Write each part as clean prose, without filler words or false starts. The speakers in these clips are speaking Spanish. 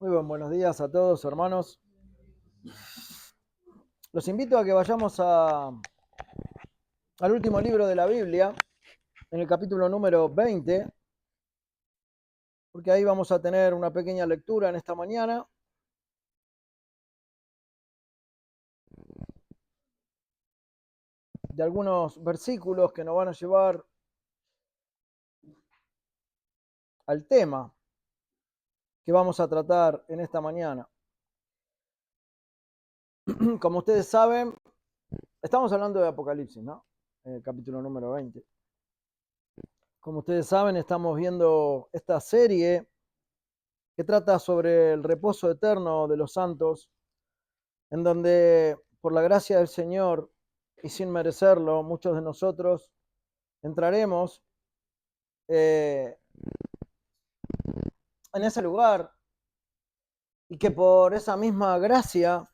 Muy buenos días a todos, hermanos. Los invito a que vayamos al último libro de la Biblia, en el capítulo número 20, porque ahí vamos a tener una pequeña lectura en esta mañana. De algunos versículos que nos van a llevar al tema que vamos a tratar en esta mañana. Como ustedes saben, estamos hablando de Apocalipsis, ¿no? En el capítulo número 20. Como ustedes saben, estamos viendo esta serie que trata sobre el reposo eterno de los santos, en donde por la gracia del Señor y sin merecerlo, muchos de nosotros entraremos eh, en ese lugar y que por esa misma gracia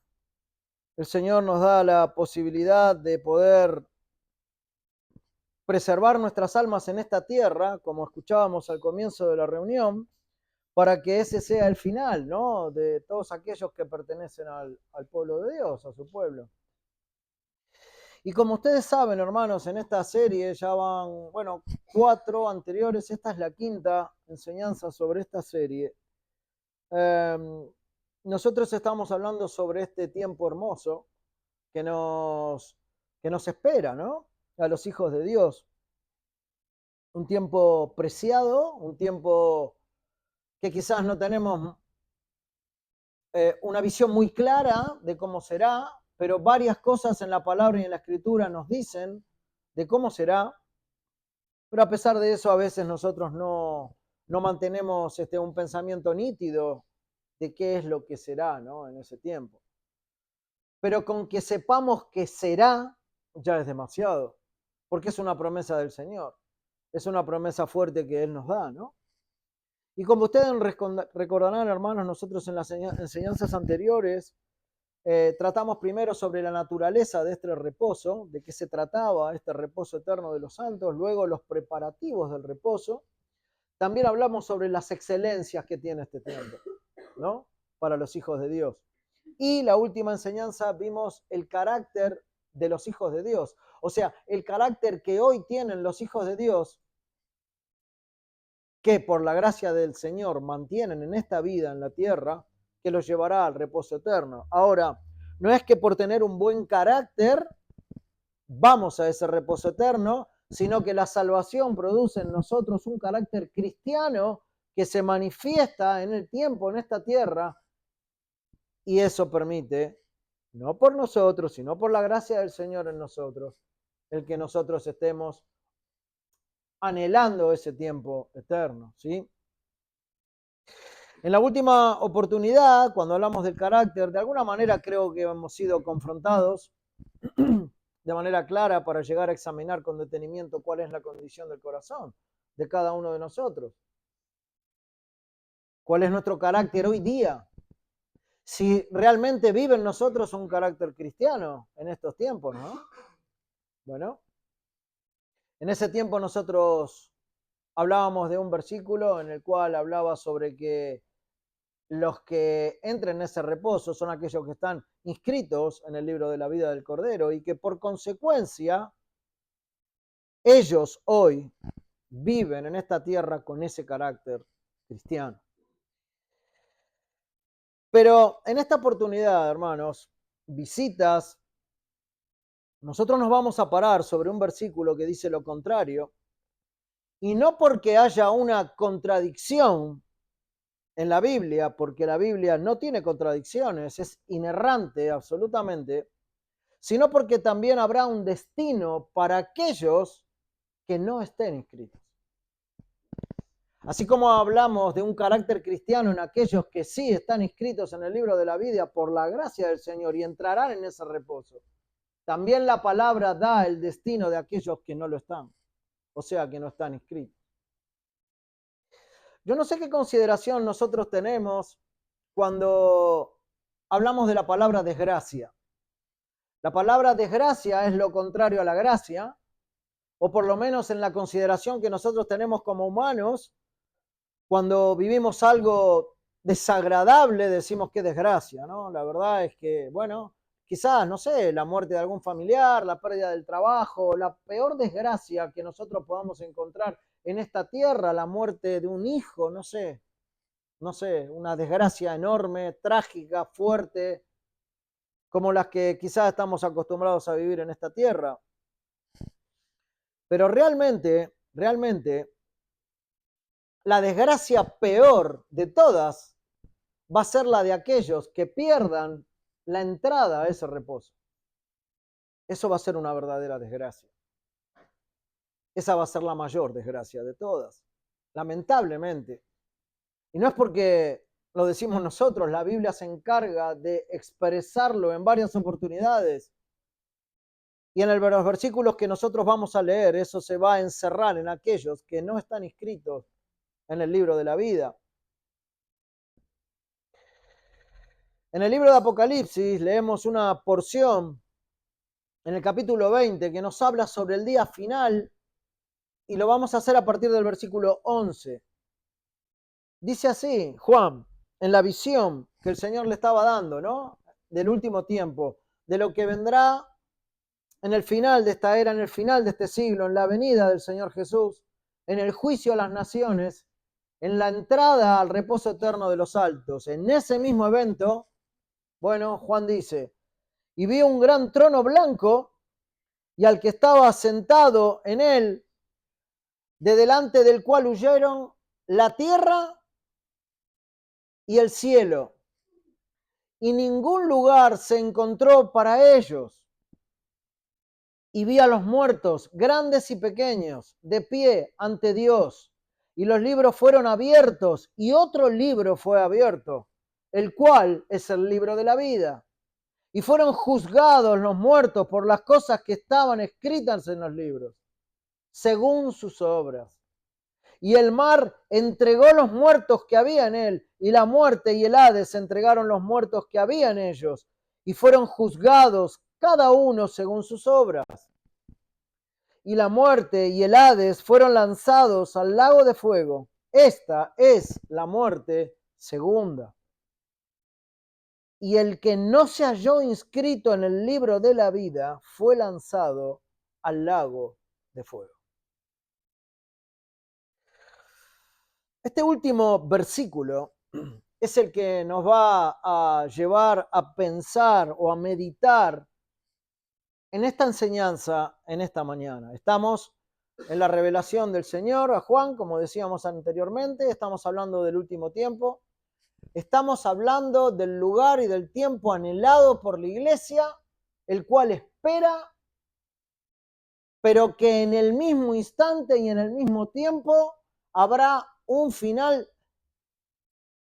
el Señor nos da la posibilidad de poder preservar nuestras almas en esta tierra, como escuchábamos al comienzo de la reunión, para que ese sea el final, ¿no? De todos aquellos que pertenecen al pueblo de Dios, a su pueblo. Y como ustedes saben, hermanos, en esta serie ya van, 4 anteriores, esta es la quinta enseñanza sobre esta serie. Nosotros estamos hablando sobre este tiempo hermoso que nos espera, ¿no? A los hijos de Dios. Un tiempo preciado, un tiempo que quizás no tenemos una visión muy clara de cómo será, pero varias cosas en la palabra y en la escritura nos dicen de cómo será. Pero a pesar de eso, a veces nosotros no mantenemos un pensamiento nítido de qué es lo que será, ¿no? En ese tiempo. Pero con que sepamos que será, ya es demasiado, porque es una promesa del Señor. Es una promesa fuerte que Él nos da, ¿no? Y como ustedes recordarán, hermanos, nosotros en las enseñanzas anteriores tratamos primero sobre la naturaleza de este reposo, de qué se trataba este reposo eterno de los santos, luego los preparativos del reposo. También hablamos sobre las excelencias que tiene este tiempo, ¿no? Para los hijos de Dios. Y la última enseñanza vimos el carácter de los hijos de Dios. O sea, el carácter que hoy tienen los hijos de Dios, que por la gracia del Señor mantienen en esta vida, en la tierra, que los llevará al reposo eterno. Ahora, no es que por tener un buen carácter vamos a ese reposo eterno, sino que la salvación produce en nosotros un carácter cristiano que se manifiesta en el tiempo, en esta tierra, y eso permite, no por nosotros, sino por la gracia del Señor en nosotros, el que nosotros estemos anhelando ese tiempo eterno, ¿sí? En la última oportunidad, cuando hablamos del carácter, de alguna manera creo que hemos sido confrontados de manera clara para llegar a examinar con detenimiento cuál es la condición del corazón de cada uno de nosotros. ¿Cuál es nuestro carácter hoy día? Si realmente vive en nosotros un carácter cristiano en estos tiempos, ¿no? Bueno, en ese tiempo nosotros hablábamos de un versículo en el cual hablaba sobre que los que entren en ese reposo son aquellos que están inscritos en el libro de la vida del Cordero y que por consecuencia ellos hoy viven en esta tierra con ese carácter cristiano. Pero en esta oportunidad, hermanos, visitas, nosotros nos vamos a parar sobre un versículo que dice lo contrario, y no porque haya una contradicción en la Biblia, porque la Biblia no tiene contradicciones, es inerrante absolutamente, sino porque también habrá un destino para aquellos que no estén inscritos. Así como hablamos de un carácter cristiano en aquellos que sí están inscritos en el libro de la vida por la gracia del Señor y entrarán en ese reposo, también la palabra da el destino de aquellos que no lo están, o sea, que no están inscritos. Yo no sé qué consideración nosotros tenemos cuando hablamos de la palabra desgracia. La palabra desgracia es lo contrario a la gracia, o por lo menos en la consideración que nosotros tenemos como humanos, cuando vivimos algo desagradable, decimos que desgracia, ¿no? La verdad es que, bueno, quizás, no sé, la muerte de algún familiar, la pérdida del trabajo, la peor desgracia que nosotros podamos encontrar en esta tierra, la muerte de un hijo, no sé, una desgracia enorme, trágica, fuerte, como las que quizás estamos acostumbrados a vivir en esta tierra. Pero realmente, la desgracia peor de todas va a ser la de aquellos que pierdan la entrada a ese reposo. Eso va a ser una verdadera desgracia. Esa va a ser la mayor desgracia de todas, lamentablemente. Y no es porque lo decimos nosotros, la Biblia se encarga de expresarlo en varias oportunidades. Y en los versículos que nosotros vamos a leer, eso se va a encerrar en aquellos que no están inscritos en el libro de la vida. En el libro de Apocalipsis leemos una porción en el capítulo 20 que nos habla sobre el día final y lo vamos a hacer a partir del versículo 11. Dice así, Juan, en la visión que el Señor le estaba dando, ¿no? Del último tiempo, de lo que vendrá en el final de esta era, en el final de este siglo, en la venida del Señor Jesús, en el juicio a las naciones, en la entrada al reposo eterno de los altos. En ese mismo evento, bueno, Juan dice, y vi un gran trono blanco y al que estaba sentado en él, de delante del cual huyeron la tierra y el cielo, y ningún lugar se encontró para ellos. Y vi a los muertos, grandes y pequeños, de pie ante Dios. Y los libros fueron abiertos, y otro libro fue abierto, el cual es el libro de la vida. Y fueron juzgados los muertos por las cosas que estaban escritas en los libros, según sus obras. Y el mar entregó los muertos que había en él, y la muerte y el Hades entregaron los muertos que había en ellos, y fueron juzgados cada uno según sus obras. Y la muerte y el Hades fueron lanzados al lago de fuego. Esta es la muerte segunda. Y el que no se halló inscrito en el libro de la vida fue lanzado al lago de fuego. Este último versículo es el que nos va a llevar a pensar o a meditar en esta enseñanza en esta mañana. Estamos en la revelación del Señor a Juan, como decíamos anteriormente, estamos hablando del último tiempo, estamos hablando del lugar y del tiempo anhelado por la iglesia, el cual espera, pero que en el mismo instante y en el mismo tiempo habrá un final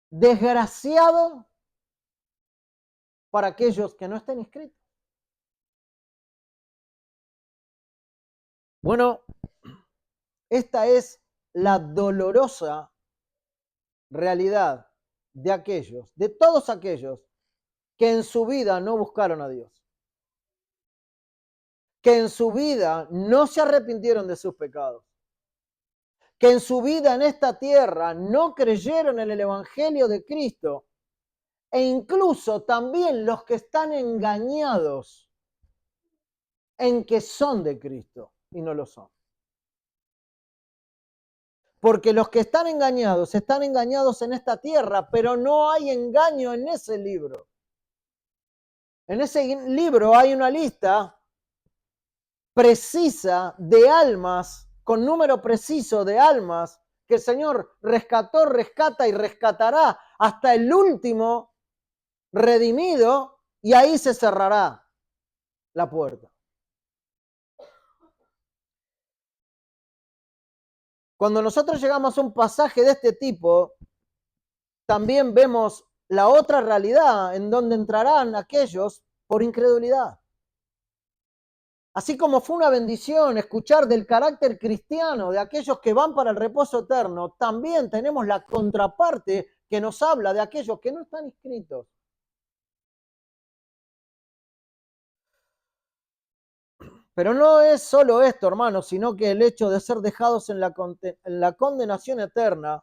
desgraciado para aquellos que no estén inscritos. Bueno, esta es la dolorosa realidad de aquellos, de todos aquellos que en su vida no buscaron a Dios, que en su vida no se arrepintieron de sus pecados, que en su vida en esta tierra no creyeron en el Evangelio de Cristo, e incluso también los que están engañados en que son de Cristo y no lo son. Porque los que están engañados en esta tierra, pero no hay engaño en ese libro. En ese libro hay una lista precisa de almas, con número preciso de almas, que el Señor rescató, rescata y rescatará hasta el último redimido, y ahí se cerrará la puerta. Cuando nosotros llegamos a un pasaje de este tipo, también vemos la otra realidad en donde entrarán aquellos por incredulidad. Así como fue una bendición escuchar del carácter cristiano de aquellos que van para el reposo eterno, también tenemos la contraparte que nos habla de aquellos que no están inscritos. Pero no es solo esto, hermanos, sino que el hecho de ser dejados en la condenación eterna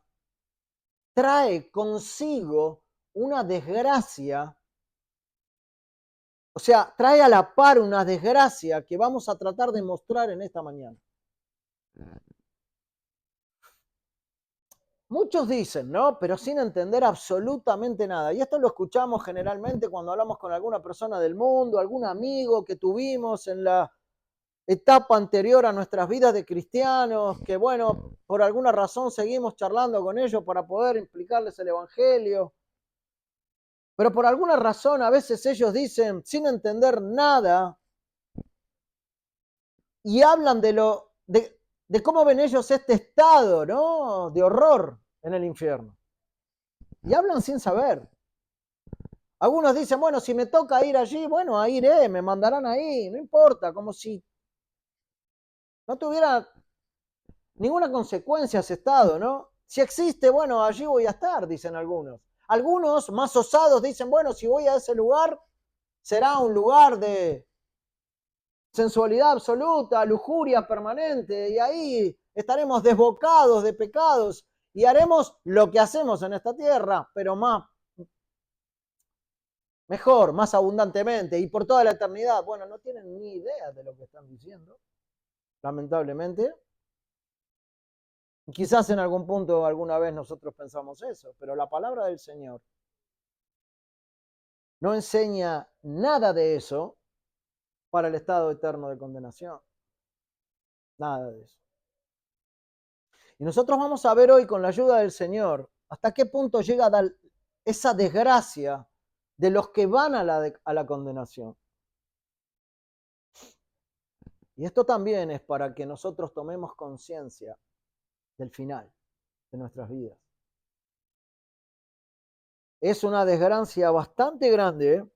trae consigo una desgracia, o sea, trae a la par una desgracia que vamos a tratar de mostrar en esta mañana. Muchos dicen, ¿no? Pero sin entender absolutamente nada. Y esto lo escuchamos generalmente cuando hablamos con alguna persona del mundo, algún amigo que tuvimos en la etapa anterior a nuestras vidas de cristianos, que bueno, por alguna razón seguimos charlando con ellos para poder explicarles el Evangelio. Pero por alguna razón a veces ellos dicen, sin entender nada, y hablan de cómo ven ellos este estado, ¿no? De horror en el infierno. Y hablan sin saber. Algunos dicen, bueno, si me toca ir allí, bueno, ahí iré, me mandarán ahí, no importa, como si no tuviera ninguna consecuencia ese estado, ¿no? Si existe, bueno, allí voy a estar, dicen algunos. Algunos más osados dicen, bueno, si voy a ese lugar, será un lugar de sensualidad absoluta, lujuria permanente, y ahí estaremos desbocados de pecados y haremos lo que hacemos en esta tierra, pero mejor, más abundantemente y por toda la eternidad. Bueno, no tienen ni idea de lo que están diciendo, lamentablemente. Quizás en algún punto, alguna vez nosotros pensamos eso, pero la palabra del Señor no enseña nada de eso para el estado eterno de condenación. Nada de eso. Y nosotros vamos a ver hoy con la ayuda del Señor hasta qué punto llega a dar esa desgracia de los que van a la condenación. Y esto también es para que nosotros tomemos conciencia del final de nuestras vidas. Es una desgracia bastante grande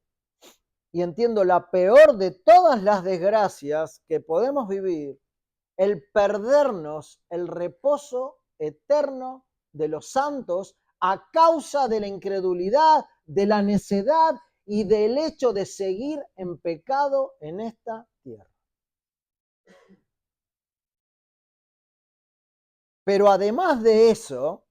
y entiendo la peor de todas las desgracias que podemos vivir, el perdernos el reposo eterno de los santos a causa de la incredulidad, de la necedad y del hecho de seguir en pecado en esta tierra. Pero además de eso,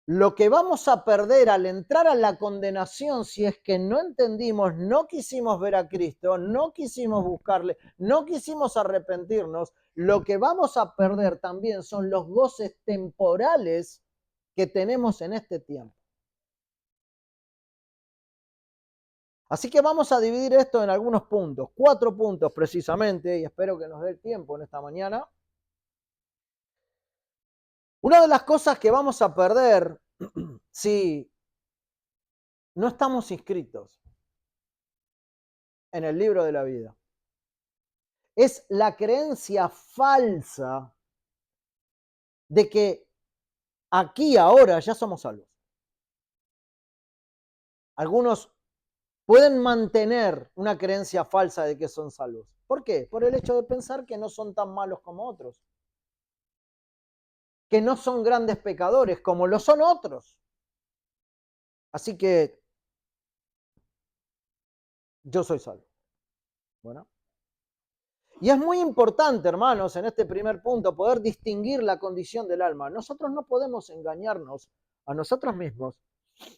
lo que vamos a perder al entrar a la condenación, si es que no entendimos, no quisimos ver a Cristo, no quisimos buscarle, no quisimos arrepentirnos, lo que vamos a perder también son los goces temporales que tenemos en este tiempo. Así que vamos a dividir esto en algunos puntos, 4 puntos precisamente, y espero que nos dé el tiempo en esta mañana. Una de las cosas que vamos a perder si no estamos inscritos en el libro de la vida es la creencia falsa de que aquí ahora ya somos salvos. Algunos pueden mantener una creencia falsa de que son salvos. ¿Por qué? Por el hecho de pensar que no son tan malos como otros, que no son grandes pecadores como lo son otros. Así que yo soy salvo. Bueno. Y es muy importante, hermanos, en este primer punto, poder distinguir la condición del alma. Nosotros no podemos engañarnos a nosotros mismos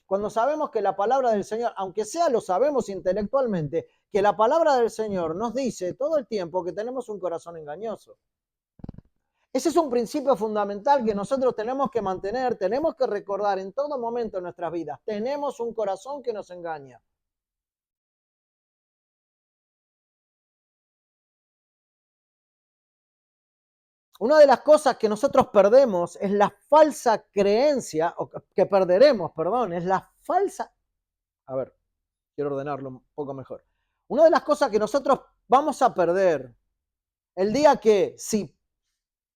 cuando sabemos que la palabra del Señor, aunque sea lo sabemos intelectualmente, que la palabra del Señor nos dice todo el tiempo que tenemos un corazón engañoso. Ese es un principio fundamental que nosotros tenemos que mantener, tenemos que recordar en todo momento en nuestras vidas. Tenemos un corazón que nos engaña. Una de las cosas que nosotros perdemos es la falsa creencia, o que perderemos, perdón, es la falsa... A ver, quiero ordenarlo un poco mejor. Una de las cosas que nosotros vamos a perder el día que, si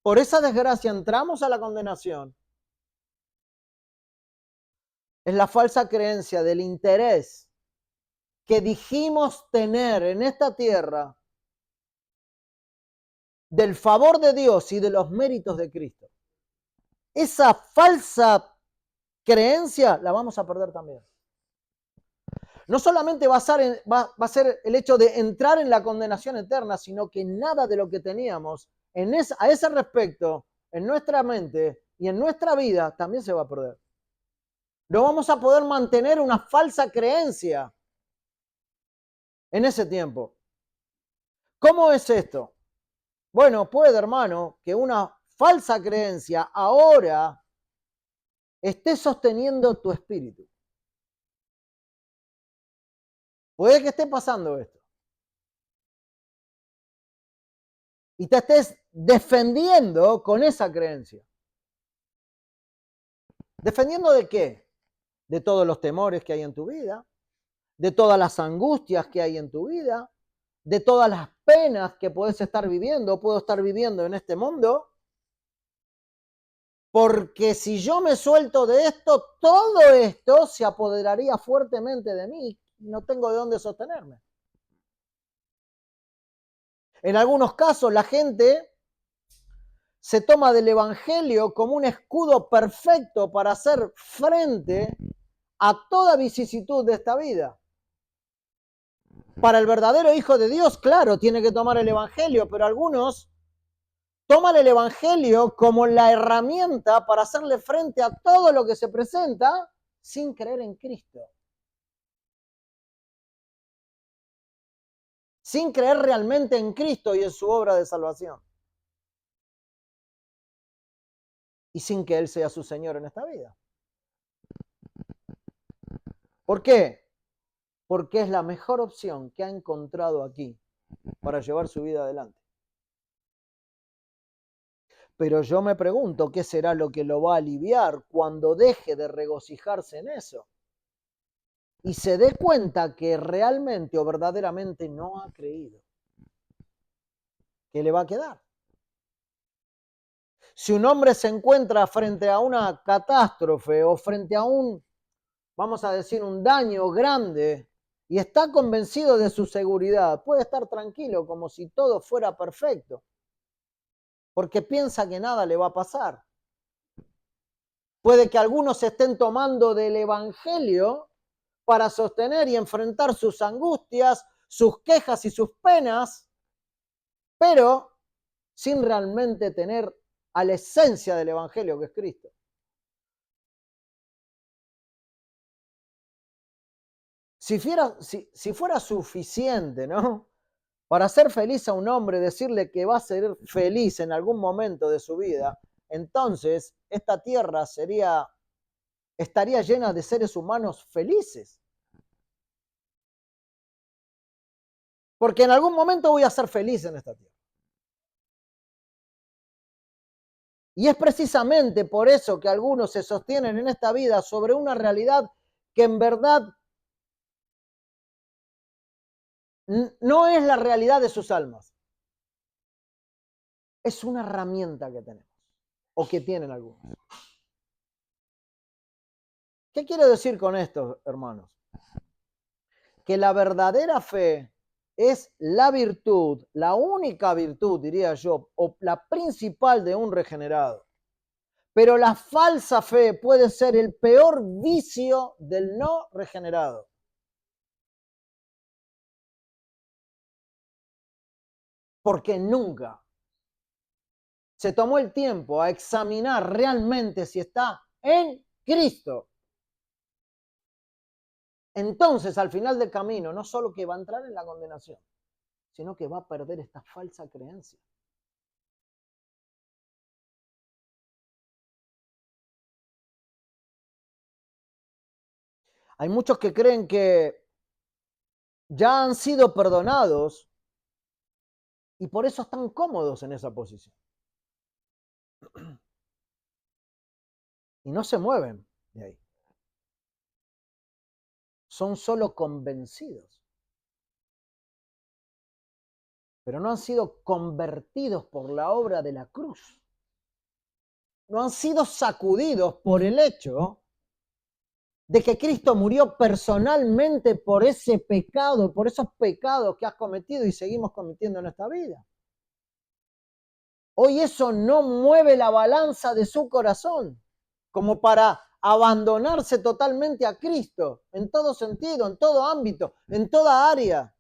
por esa desgracia entramos a la condenación, es la falsa creencia del interés que dijimos tener en esta tierra del favor de Dios y de los méritos de Cristo. Esa falsa creencia la vamos a perder también. No solamente va a ser el hecho de entrar en la condenación eterna, sino que nada de lo que teníamos a ese respecto en nuestra mente y en nuestra vida también se va a perder. No vamos a poder mantener una falsa creencia en ese tiempo. ¿Cómo es esto? Bueno, puede, hermano, que una falsa creencia ahora esté sosteniendo tu espíritu. Puede que esté pasando esto. Y te estés defendiendo con esa creencia. ¿Defendiendo de qué? De todos los temores que hay en tu vida, de todas las angustias que hay en tu vida, de todas las penas que puedes estar viviendo, puedo estar viviendo en este mundo. Porque si yo me suelto de esto, todo esto se apoderaría fuertemente de mí y no tengo de dónde sostenerme. En algunos casos la gente se toma del evangelio como un escudo perfecto para hacer frente a toda vicisitud de esta vida. Para el verdadero hijo de Dios, claro, tiene que tomar el evangelio, pero algunos toman el evangelio como la herramienta para hacerle frente a todo lo que se presenta sin creer en Cristo. Sin creer realmente en Cristo y en su obra de salvación. Y sin que Él sea su Señor en esta vida. ¿Por qué? Porque es la mejor opción que ha encontrado aquí para llevar su vida adelante. Pero yo me pregunto qué será lo que lo va a aliviar cuando deje de regocijarse en eso y se dé cuenta que realmente o verdaderamente no ha creído. ¿Qué le va a quedar? Si un hombre se encuentra frente a una catástrofe o frente a un, vamos a decir, un daño grande y está convencido de su seguridad, puede estar tranquilo como si todo fuera perfecto, porque piensa que nada le va a pasar. Puede que algunos estén tomando del evangelio para sostener y enfrentar sus angustias, sus quejas y sus penas, pero sin realmente tener a la esencia del evangelio que es Cristo. Si fuera suficiente, ¿no? Para hacer feliz a un hombre, decirle que va a ser feliz en algún momento de su vida, entonces esta tierra estaría llena de seres humanos felices. Porque en algún momento voy a ser feliz en esta tierra. Y es precisamente por eso que algunos se sostienen en esta vida sobre una realidad que en verdad no es la realidad de sus almas. Es una herramienta que tenemos, o que tienen algunos. ¿Qué quiero decir con esto, hermanos? Que la verdadera fe es la virtud, la única virtud, diría yo, o la principal de un regenerado. Pero la falsa fe puede ser el peor vicio del no regenerado. Porque nunca se tomó el tiempo a examinar realmente si está en Cristo. Entonces, al final del camino, no solo que va a entrar en la condenación, sino que va a perder esta falsa creencia. Hay muchos que creen que ya han sido perdonados y por eso están cómodos en esa posición. Y no se mueven de ahí. Son solo convencidos. Pero no han sido convertidos por la obra de la cruz. No han sido sacudidos por el hecho de que Cristo murió personalmente por ese pecado, por esos pecados que has cometido y seguimos cometiendo en esta vida. Hoy eso no mueve la balanza de su corazón, como para abandonarse totalmente a Cristo, en todo sentido, en todo ámbito, en toda área.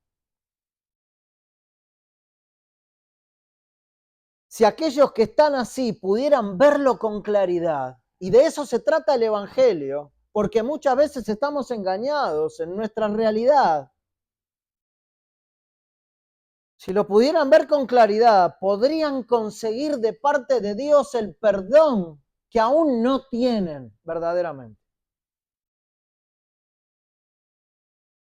Si aquellos que están así pudieran verlo con claridad, y de eso se trata el Evangelio, porque muchas veces estamos engañados en nuestra realidad. Si lo pudieran ver con claridad, podrían conseguir de parte de Dios el perdón que aún no tienen verdaderamente.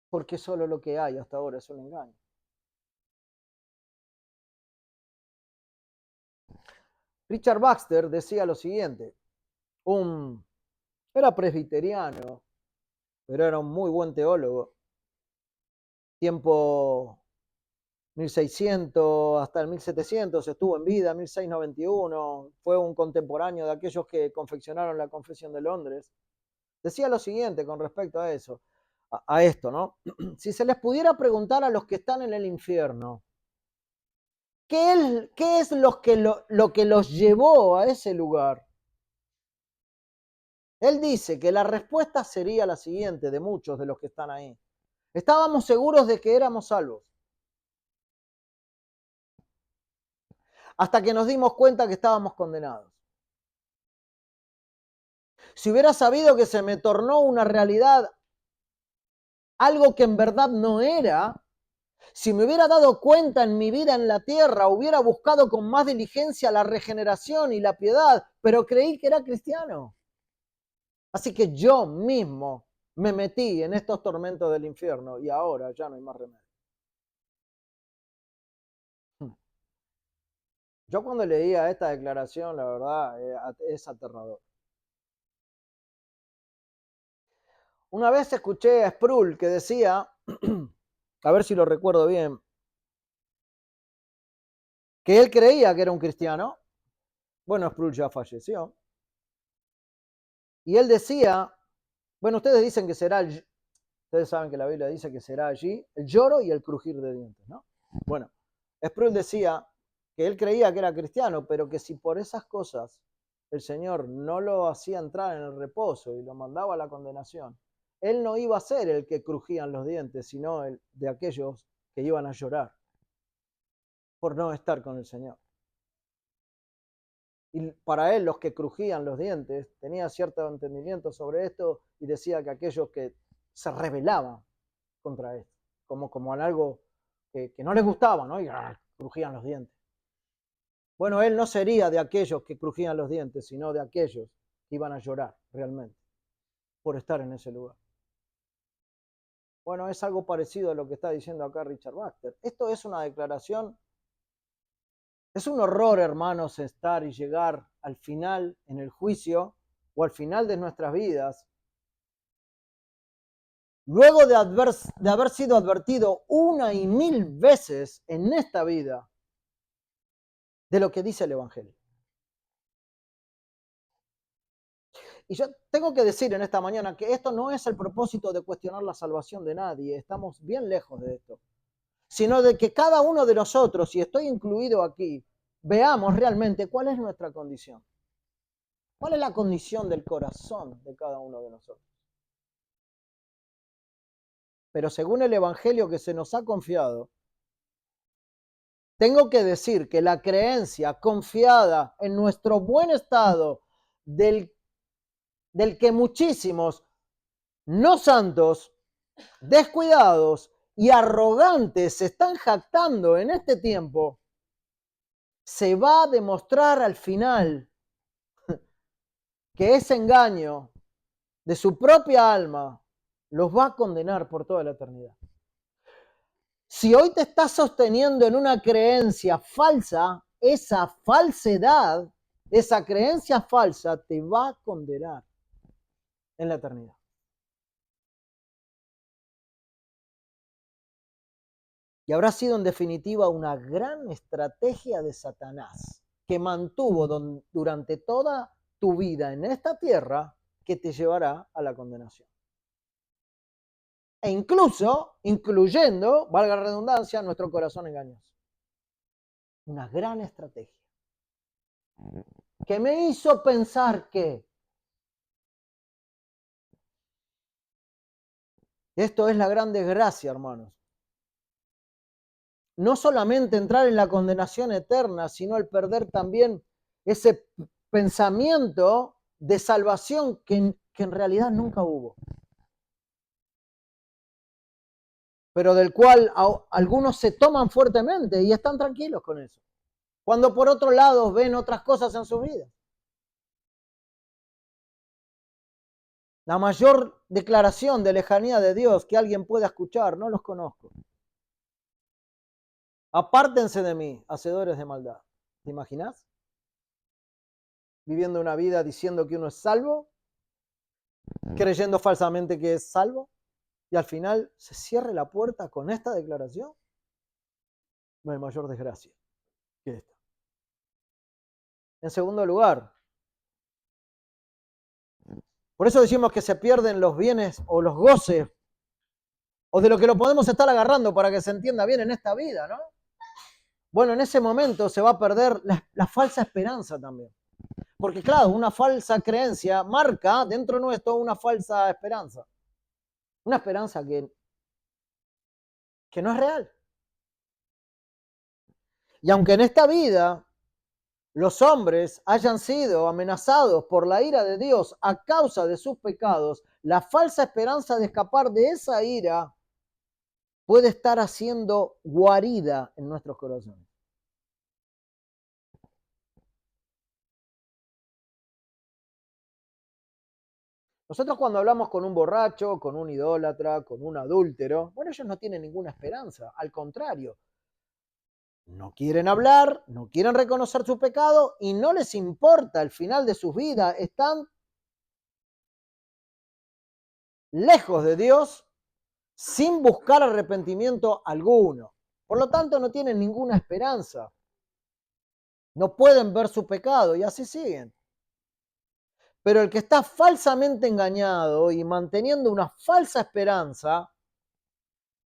Porque solo lo que hay hasta ahora es un engaño. Richard Baxter decía lo siguiente, era presbiteriano, pero era un muy buen teólogo. Tiempo 1600 hasta el 1700 estuvo en vida, 1691, fue un contemporáneo de aquellos que confeccionaron la Confesión de Londres. Decía lo siguiente con respecto a eso, a esto, ¿no? Si se les pudiera preguntar a los que están en el infierno, ¿qué es lo que los llevó a ese lugar? Él dice que la respuesta sería la siguiente de muchos de los que están ahí. Estábamos seguros de que éramos salvos, hasta que nos dimos cuenta que estábamos condenados. Si hubiera sabido que se me tornó una realidad, algo que en verdad no era, si me hubiera dado cuenta en mi vida en la tierra, hubiera buscado con más diligencia la regeneración y la piedad, pero creí que era cristiano. Así que yo mismo me metí en estos tormentos del infierno y ahora ya no hay más remedio. Yo cuando leía esta declaración, la verdad, es aterrador. Una vez escuché a Sproul que decía, a ver si lo recuerdo bien, que él creía que era un cristiano. Bueno, Sproul ya falleció. Y él decía, bueno, ustedes dicen que será, ustedes saben que la Biblia dice que será allí el lloro y el crujir de dientes, ¿no? Bueno, Sproul decía que él creía que era cristiano, pero que si por esas cosas el Señor no lo hacía entrar en el reposo y lo mandaba a la condenación, él no iba a ser el que crujían los dientes, sino el de aquellos que iban a llorar por no estar con el Señor. Y para él los que crujían los dientes tenía cierto entendimiento sobre esto y decía que aquellos que se rebelaban contra esto, como en algo que no les gustaba, ¿no? Y crujían los dientes. Bueno, él no sería de aquellos que crujían los dientes, sino de aquellos que iban a llorar realmente por estar en ese lugar. Bueno, es algo parecido a lo que está diciendo acá Richard Baxter. Esto es una declaración. Es un horror, hermanos, estar y llegar al final en el juicio o al final de nuestras vidas, luego de haber sido advertido una y mil veces en esta vida de lo que dice el Evangelio. Y yo tengo que decir en esta mañana que esto no es el propósito de cuestionar la salvación de nadie, estamos bien lejos de esto, sino de que cada uno de nosotros, y estoy incluido aquí, veamos realmente cuál es nuestra condición. ¿Cuál es la condición del corazón de cada uno de nosotros? Pero según el Evangelio que se nos ha confiado, tengo que decir que la creencia confiada en nuestro buen estado, del que muchísimos no santos, descuidados y arrogantes se están jactando en este tiempo, se va a demostrar al final que ese engaño de su propia alma los va a condenar por toda la eternidad. Si hoy te estás sosteniendo en una creencia falsa, esa falsedad, esa creencia falsa te va a condenar en la eternidad. Y habrá sido en definitiva una gran estrategia de Satanás que mantuvo durante toda tu vida en esta tierra que te llevará a la condenación. E incluso, incluyendo, valga la redundancia, nuestro corazón engañoso. Una gran estrategia que me hizo pensar que esto es la gran desgracia, hermanos. no solamente entrar en la condenación eterna, sino el perder también ese pensamiento de salvación que en realidad nunca hubo, pero del cual algunos se toman fuertemente y están tranquilos con eso, cuando por otro lado ven otras cosas en su vida. La mayor declaración de lejanía de Dios que alguien pueda escuchar: no los conozco. Apártense de mí, hacedores de maldad. ¿Te imaginas? Viviendo una vida diciendo que uno es salvo, creyendo falsamente que es salvo, y al final se cierre la puerta con esta declaración. No hay mayor desgracia que esta. En segundo lugar, por eso decimos que se pierden los bienes o los goces, o de lo que lo podemos estar agarrando para que se entienda bien en esta vida, ¿no? Bueno, en ese momento se va a perder la falsa esperanza también. Porque claro, una falsa creencia marca dentro nuestro una falsa esperanza. Una esperanza que no es real. Y aunque en esta vida los hombres hayan sido amenazados por la ira de Dios a causa de sus pecados, la falsa esperanza de escapar de esa ira puede estar haciendo guarida en nuestros corazones. Nosotros cuando hablamos con un borracho, con un idólatra, con un adúltero, bueno, ellos no tienen ninguna esperanza, al contrario. No quieren hablar, no quieren reconocer su pecado y no les importa el final de sus vidas. Están lejos de Dios sin buscar arrepentimiento alguno. Por lo tanto, no tienen ninguna esperanza. No pueden ver su pecado y así siguen. Pero el que está falsamente engañado y manteniendo una falsa esperanza,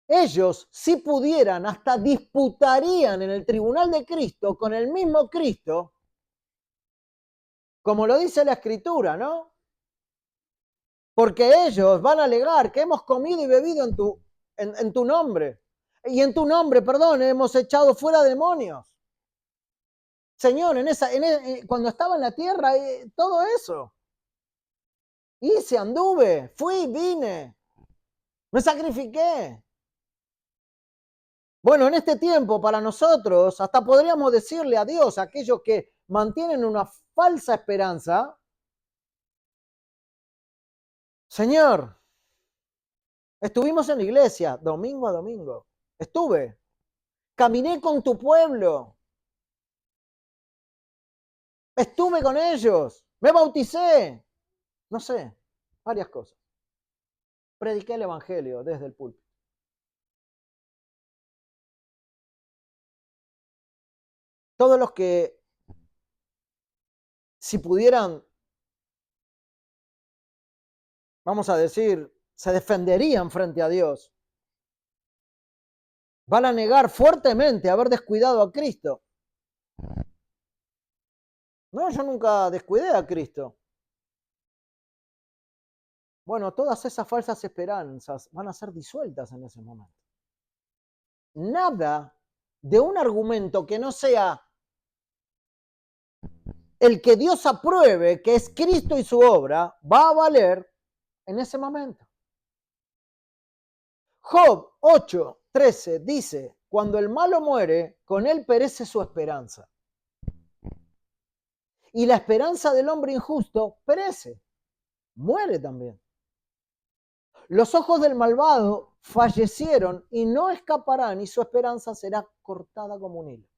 ellos, si pudieran, hasta disputarían en el tribunal de Cristo con el mismo Cristo, como lo dice la Escritura, ¿no? Porque ellos van a alegar que hemos comido y bebido en tu nombre. Y en tu nombre, perdón, hemos echado fuera demonios. Señor, cuando estaba en la tierra, todo eso. Hice, anduve, fui, vine, me sacrifiqué. Bueno, en este tiempo, para nosotros, hasta podríamos decirle a Dios, a aquellos que mantienen una falsa esperanza: Señor, estuvimos en la iglesia domingo a domingo. Estuve, caminé con tu pueblo, estuve con ellos, me bauticé, no sé, varias cosas. Prediqué el evangelio desde el púlpito. Todos los que, si pudieran, vamos a decir, se defenderían frente a Dios, van a negar fuertemente haber descuidado a Cristo. No, yo nunca descuidé a Cristo. Bueno, todas esas falsas esperanzas van a ser disueltas en ese momento. Nada de un argumento que no sea el que Dios apruebe, que es Cristo y su obra, va a valer en ese momento. Job 8:13 dice: cuando el malo muere, con él perece su esperanza. Y la esperanza del hombre injusto perece, muere también. Los ojos del malvado fallecieron y no escaparán, y su esperanza será cortada como un hilo.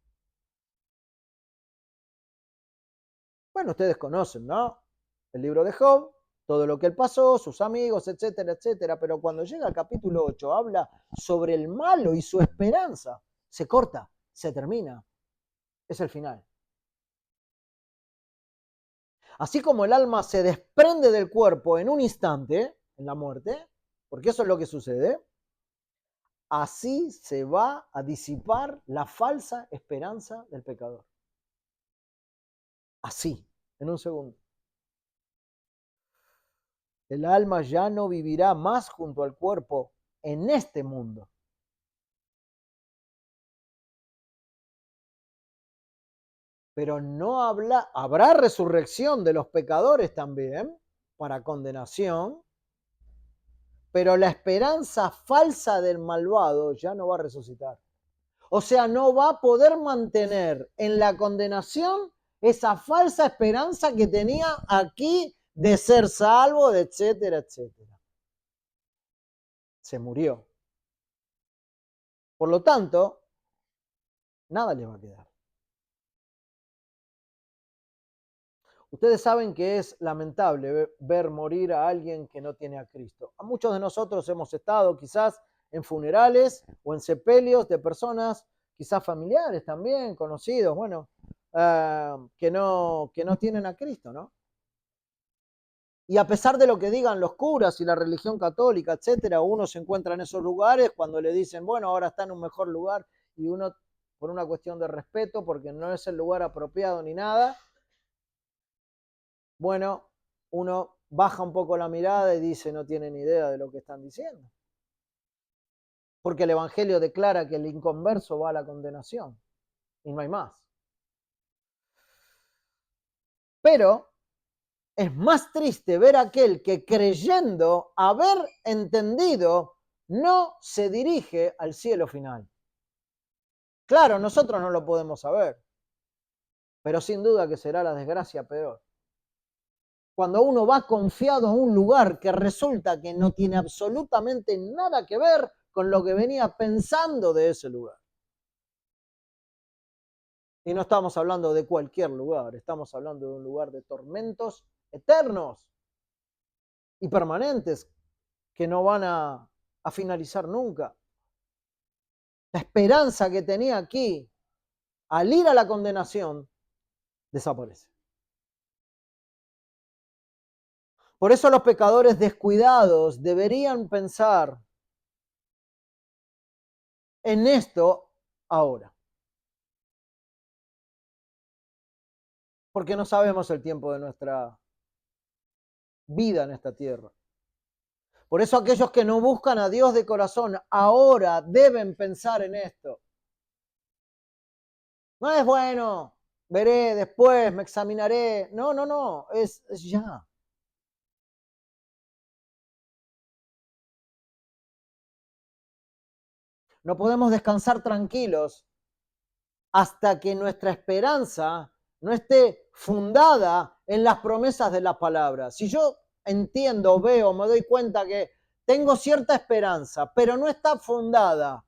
Bueno, ustedes conocen, ¿no? El libro de Job, todo lo que él pasó, sus amigos, etcétera, etcétera. Pero cuando llega al capítulo 8, habla sobre el malo y su esperanza. Se corta, se termina. Es el final. Así como el alma se desprende del cuerpo en un instante, en la muerte, porque eso es lo que sucede, así se va a disipar la falsa esperanza del pecador. Así, en un segundo. El alma ya no vivirá más junto al cuerpo en este mundo. pero no habrá resurrección de los pecadores también para condenación, pero la esperanza falsa del malvado ya no va a resucitar. O sea, no va a poder mantener en la condenación esa falsa esperanza que tenía aquí de ser salvo, de etcétera, etcétera. Se murió. Por lo tanto, nada le va a quedar. Ustedes saben que es lamentable ver morir a alguien que no tiene a Cristo. A muchos de nosotros hemos estado quizás en funerales o en sepelios de personas, quizás familiares también, conocidos, bueno, que no tienen a Cristo, ¿no? Y a pesar de lo que digan los curas y la religión católica, etcétera, uno se encuentra en esos lugares cuando le dicen, bueno, ahora está en un mejor lugar, y uno, por una cuestión de respeto, porque no es el lugar apropiado ni nada, bueno, uno baja un poco la mirada y dice, no tienen idea de lo que están diciendo. Porque el Evangelio declara que el inconverso va a la condenación, y no hay más. Pero es más triste ver a aquel que creyendo haber entendido no se dirige al cielo final. Claro, nosotros no lo podemos saber, pero sin duda que será la desgracia peor. Cuando uno va confiado a un lugar que resulta que no tiene absolutamente nada que ver con lo que venía pensando de ese lugar. Y no estamos hablando de cualquier lugar, estamos hablando de un lugar de tormentos eternos y permanentes que no van a finalizar nunca. La esperanza que tenía aquí al ir a la condenación desaparece. Por eso los pecadores descuidados deberían pensar en esto ahora. Porque no sabemos el tiempo de nuestra vida en esta tierra. Por eso aquellos que no buscan a Dios de corazón ahora deben pensar en esto. No es bueno, veré después, me examinaré. No, es ya. No podemos descansar tranquilos hasta que nuestra esperanza no esté fundada en las promesas de la palabra. Si yo entiendo, veo, me doy cuenta que tengo cierta esperanza, pero no está fundada,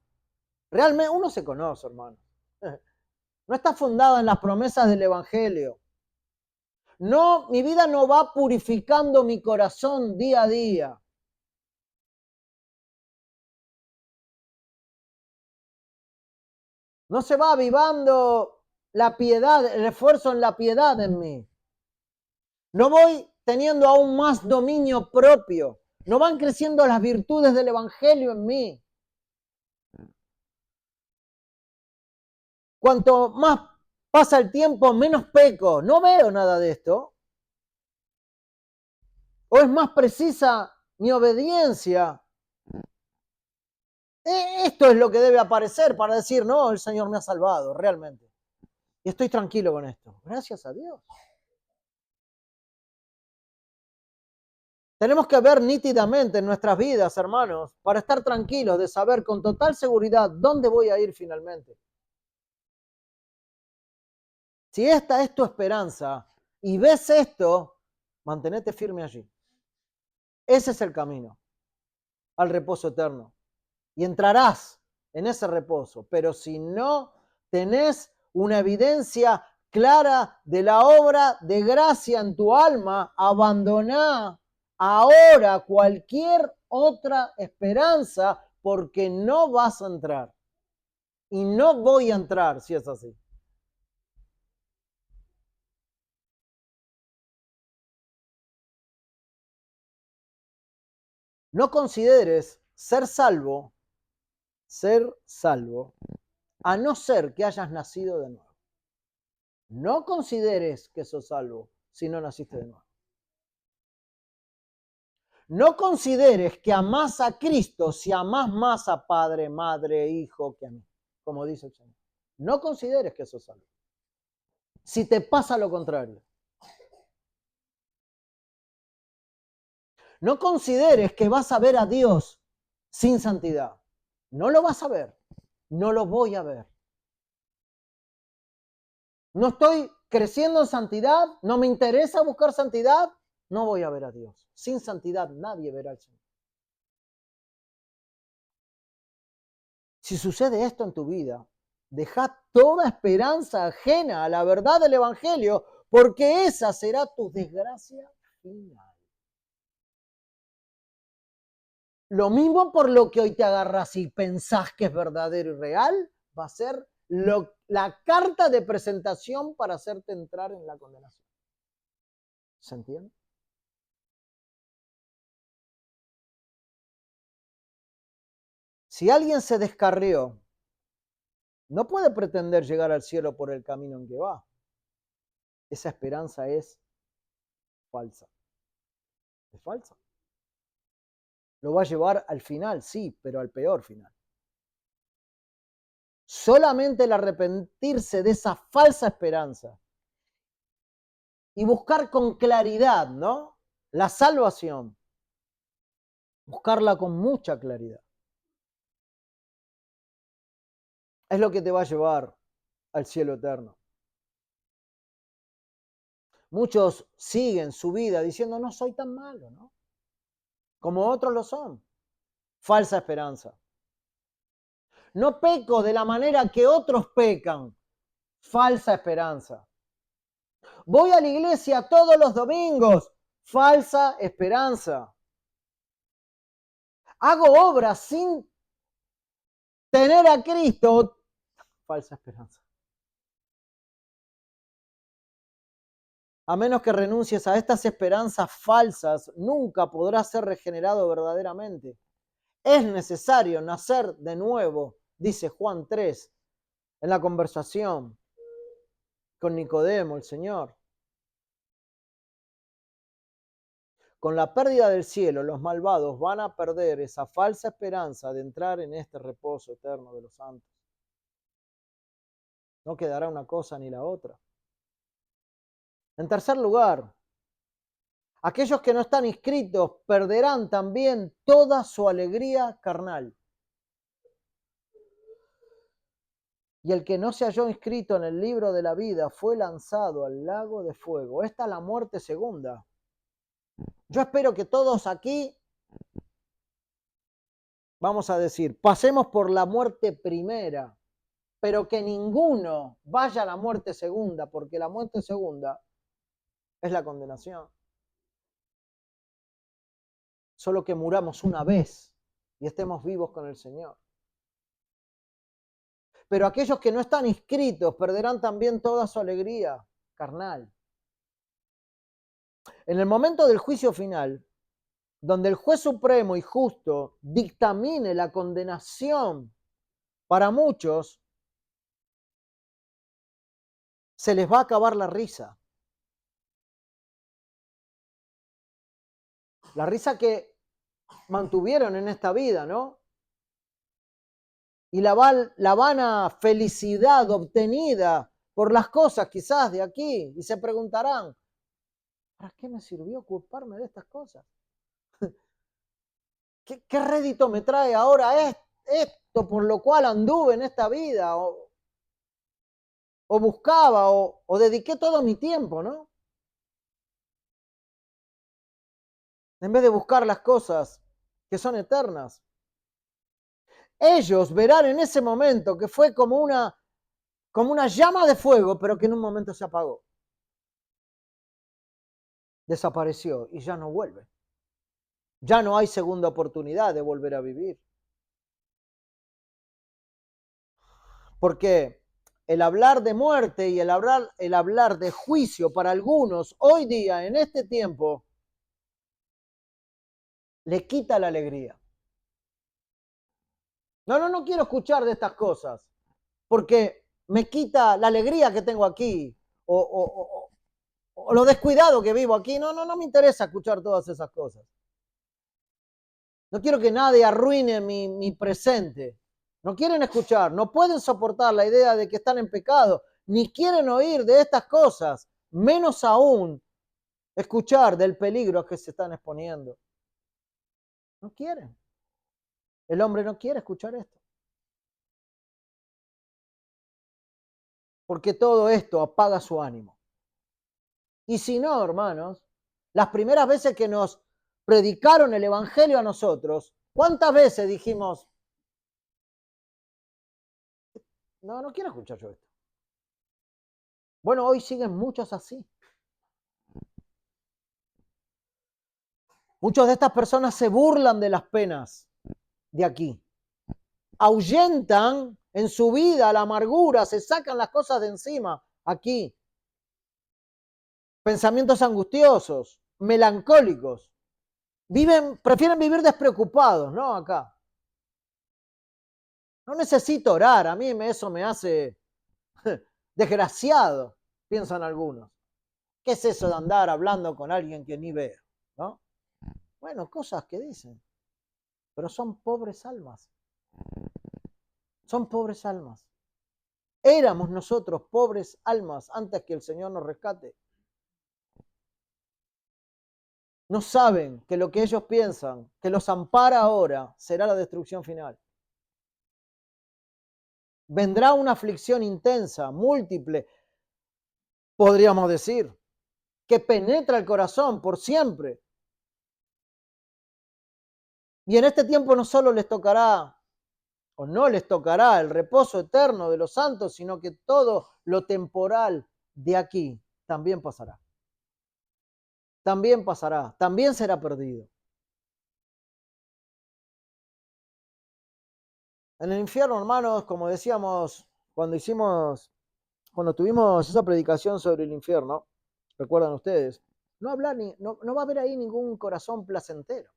realmente uno se conoce, hermano. No está fundada en las promesas del Evangelio. No, mi vida no va purificando mi corazón día a día. No se va avivando la piedad, el esfuerzo en la piedad en mí. No voy teniendo aún más dominio propio. No van creciendo las virtudes del Evangelio en mí. Cuanto más pasa el tiempo, menos peco. No veo nada de esto. ¿O es más precisa mi obediencia? Esto es lo que debe aparecer para decir, no, el Señor me ha salvado, realmente. Y estoy tranquilo con esto. Gracias a Dios. Tenemos que ver nítidamente en nuestras vidas, hermanos, para estar tranquilos de saber con total seguridad dónde voy a ir finalmente. Si esta es tu esperanza y ves esto, mantenete firme allí. Ese es el camino al reposo eterno. Y entrarás en ese reposo. Pero si no tenés una evidencia clara de la obra de gracia en tu alma, abandoná ahora cualquier otra esperanza porque no vas a entrar. Y no voy a entrar si es así. No consideres ser salvo, a no ser que hayas nacido de nuevo. No consideres que sos salvo si no naciste de nuevo. No consideres que amás a Cristo si amás más a padre, madre, hijo que a mí, como dice el Señor. No consideres que sos salvo. si te pasa lo contrario. No consideres que vas a ver a Dios sin santidad. No lo vas a ver. No lo voy a ver. No estoy creciendo en santidad. No me interesa buscar santidad. No voy a ver a Dios. Sin santidad nadie verá al Señor. Si sucede esto en tu vida, deja toda esperanza ajena a la verdad del Evangelio, porque esa será tu desgracia final. Lo mismo por lo que hoy te agarras y pensás que es verdadero y real, va a ser la carta de presentación para hacerte entrar en la condenación. ¿Se entiende? Si alguien se descarrió, no puede pretender llegar al cielo por el camino en que va. Esa esperanza es falsa. Es falsa. Lo va a llevar al final, sí, pero al peor final. Solamente el arrepentirse de esa falsa esperanza y buscar con claridad, ¿no? La salvación. Buscarla con mucha claridad. Es lo que te va a llevar al cielo eterno. Muchos siguen su vida diciendo, no soy tan malo, ¿no? Como otros lo son. Falsa esperanza. No peco de la manera que otros pecan. Falsa esperanza. Voy a la iglesia todos los domingos. Falsa esperanza. Hago obras sin tener a Cristo. Falsa esperanza. A menos que renuncies a estas esperanzas falsas, nunca podrás ser regenerado verdaderamente. Es necesario nacer de nuevo, dice Juan 3, en la conversación con Nicodemo, el Señor. Con la pérdida del cielo, los malvados van a perder esa falsa esperanza de entrar en este reposo eterno de los santos. No quedará una cosa ni la otra. En tercer lugar, aquellos que no están inscritos perderán también toda su alegría carnal. Y el que no se halló inscrito en el libro de la vida fue lanzado al lago de fuego. Esta es la muerte segunda. Yo espero que todos aquí, vamos a decir, pasemos por la muerte primera, pero que ninguno vaya a la muerte segunda, porque la muerte segunda es la condenación. Solo que muramos una vez y estemos vivos con el Señor. Pero aquellos que no están inscritos perderán también toda su alegría carnal. En el momento del juicio final, donde el juez supremo y justo dictamine la condenación para muchos, se les va a acabar la risa. La risa que mantuvieron en esta vida, ¿no? Y la vana felicidad obtenida por las cosas quizás de aquí. Y se preguntarán, ¿para qué me sirvió ocuparme de estas cosas? ¿Qué rédito me trae ahora esto por lo cual anduve en esta vida? O buscaba, o dediqué todo mi tiempo, ¿no? En vez de buscar las cosas que son eternas. Ellos verán en ese momento que fue como una llama de fuego, pero que en un momento se apagó. Desapareció y ya no vuelve. Ya no hay segunda oportunidad de volver a vivir. Porque el hablar de muerte y el hablar de juicio para algunos hoy día, en este tiempo, le quita la alegría. No quiero escuchar de estas cosas, porque me quita la alegría que tengo aquí, o lo descuidado que vivo aquí. No me interesa escuchar todas esas cosas. No quiero que nadie arruine mi presente. No quieren escuchar, no pueden soportar la idea de que están en pecado, ni quieren oír de estas cosas, menos aún escuchar del peligro a que se están exponiendo. No quieren. El hombre no quiere escuchar esto. Porque todo esto apaga su ánimo. Y si no, hermanos, las primeras veces que nos predicaron el evangelio a nosotros, ¿cuántas veces dijimos, no quiero escuchar yo esto? Bueno, hoy siguen muchos así. Muchas de estas personas se burlan de las penas de aquí. Ahuyentan en su vida la amargura, se sacan las cosas de encima aquí. Pensamientos angustiosos, melancólicos. Prefieren vivir despreocupados, ¿no? Acá. No necesito orar, a mí eso me hace desgraciado, piensan algunos. ¿Qué es eso de andar hablando con alguien que ni veo? ¿No? Bueno, cosas que dicen, pero son pobres almas. Son pobres almas. Éramos nosotros pobres almas antes que el Señor nos rescate. No saben que lo que ellos piensan, que los ampara ahora, será la destrucción final. Vendrá una aflicción intensa, múltiple, podríamos decir, que penetra el corazón por siempre. Y en este tiempo no solo les tocará, o no les tocará el reposo eterno de los santos, sino que todo lo temporal de aquí también pasará. También pasará, también será perdido. En el infierno, hermanos, como decíamos cuando tuvimos esa predicación sobre el infierno, recuerdan ustedes, no va a haber ahí ningún corazón placentero.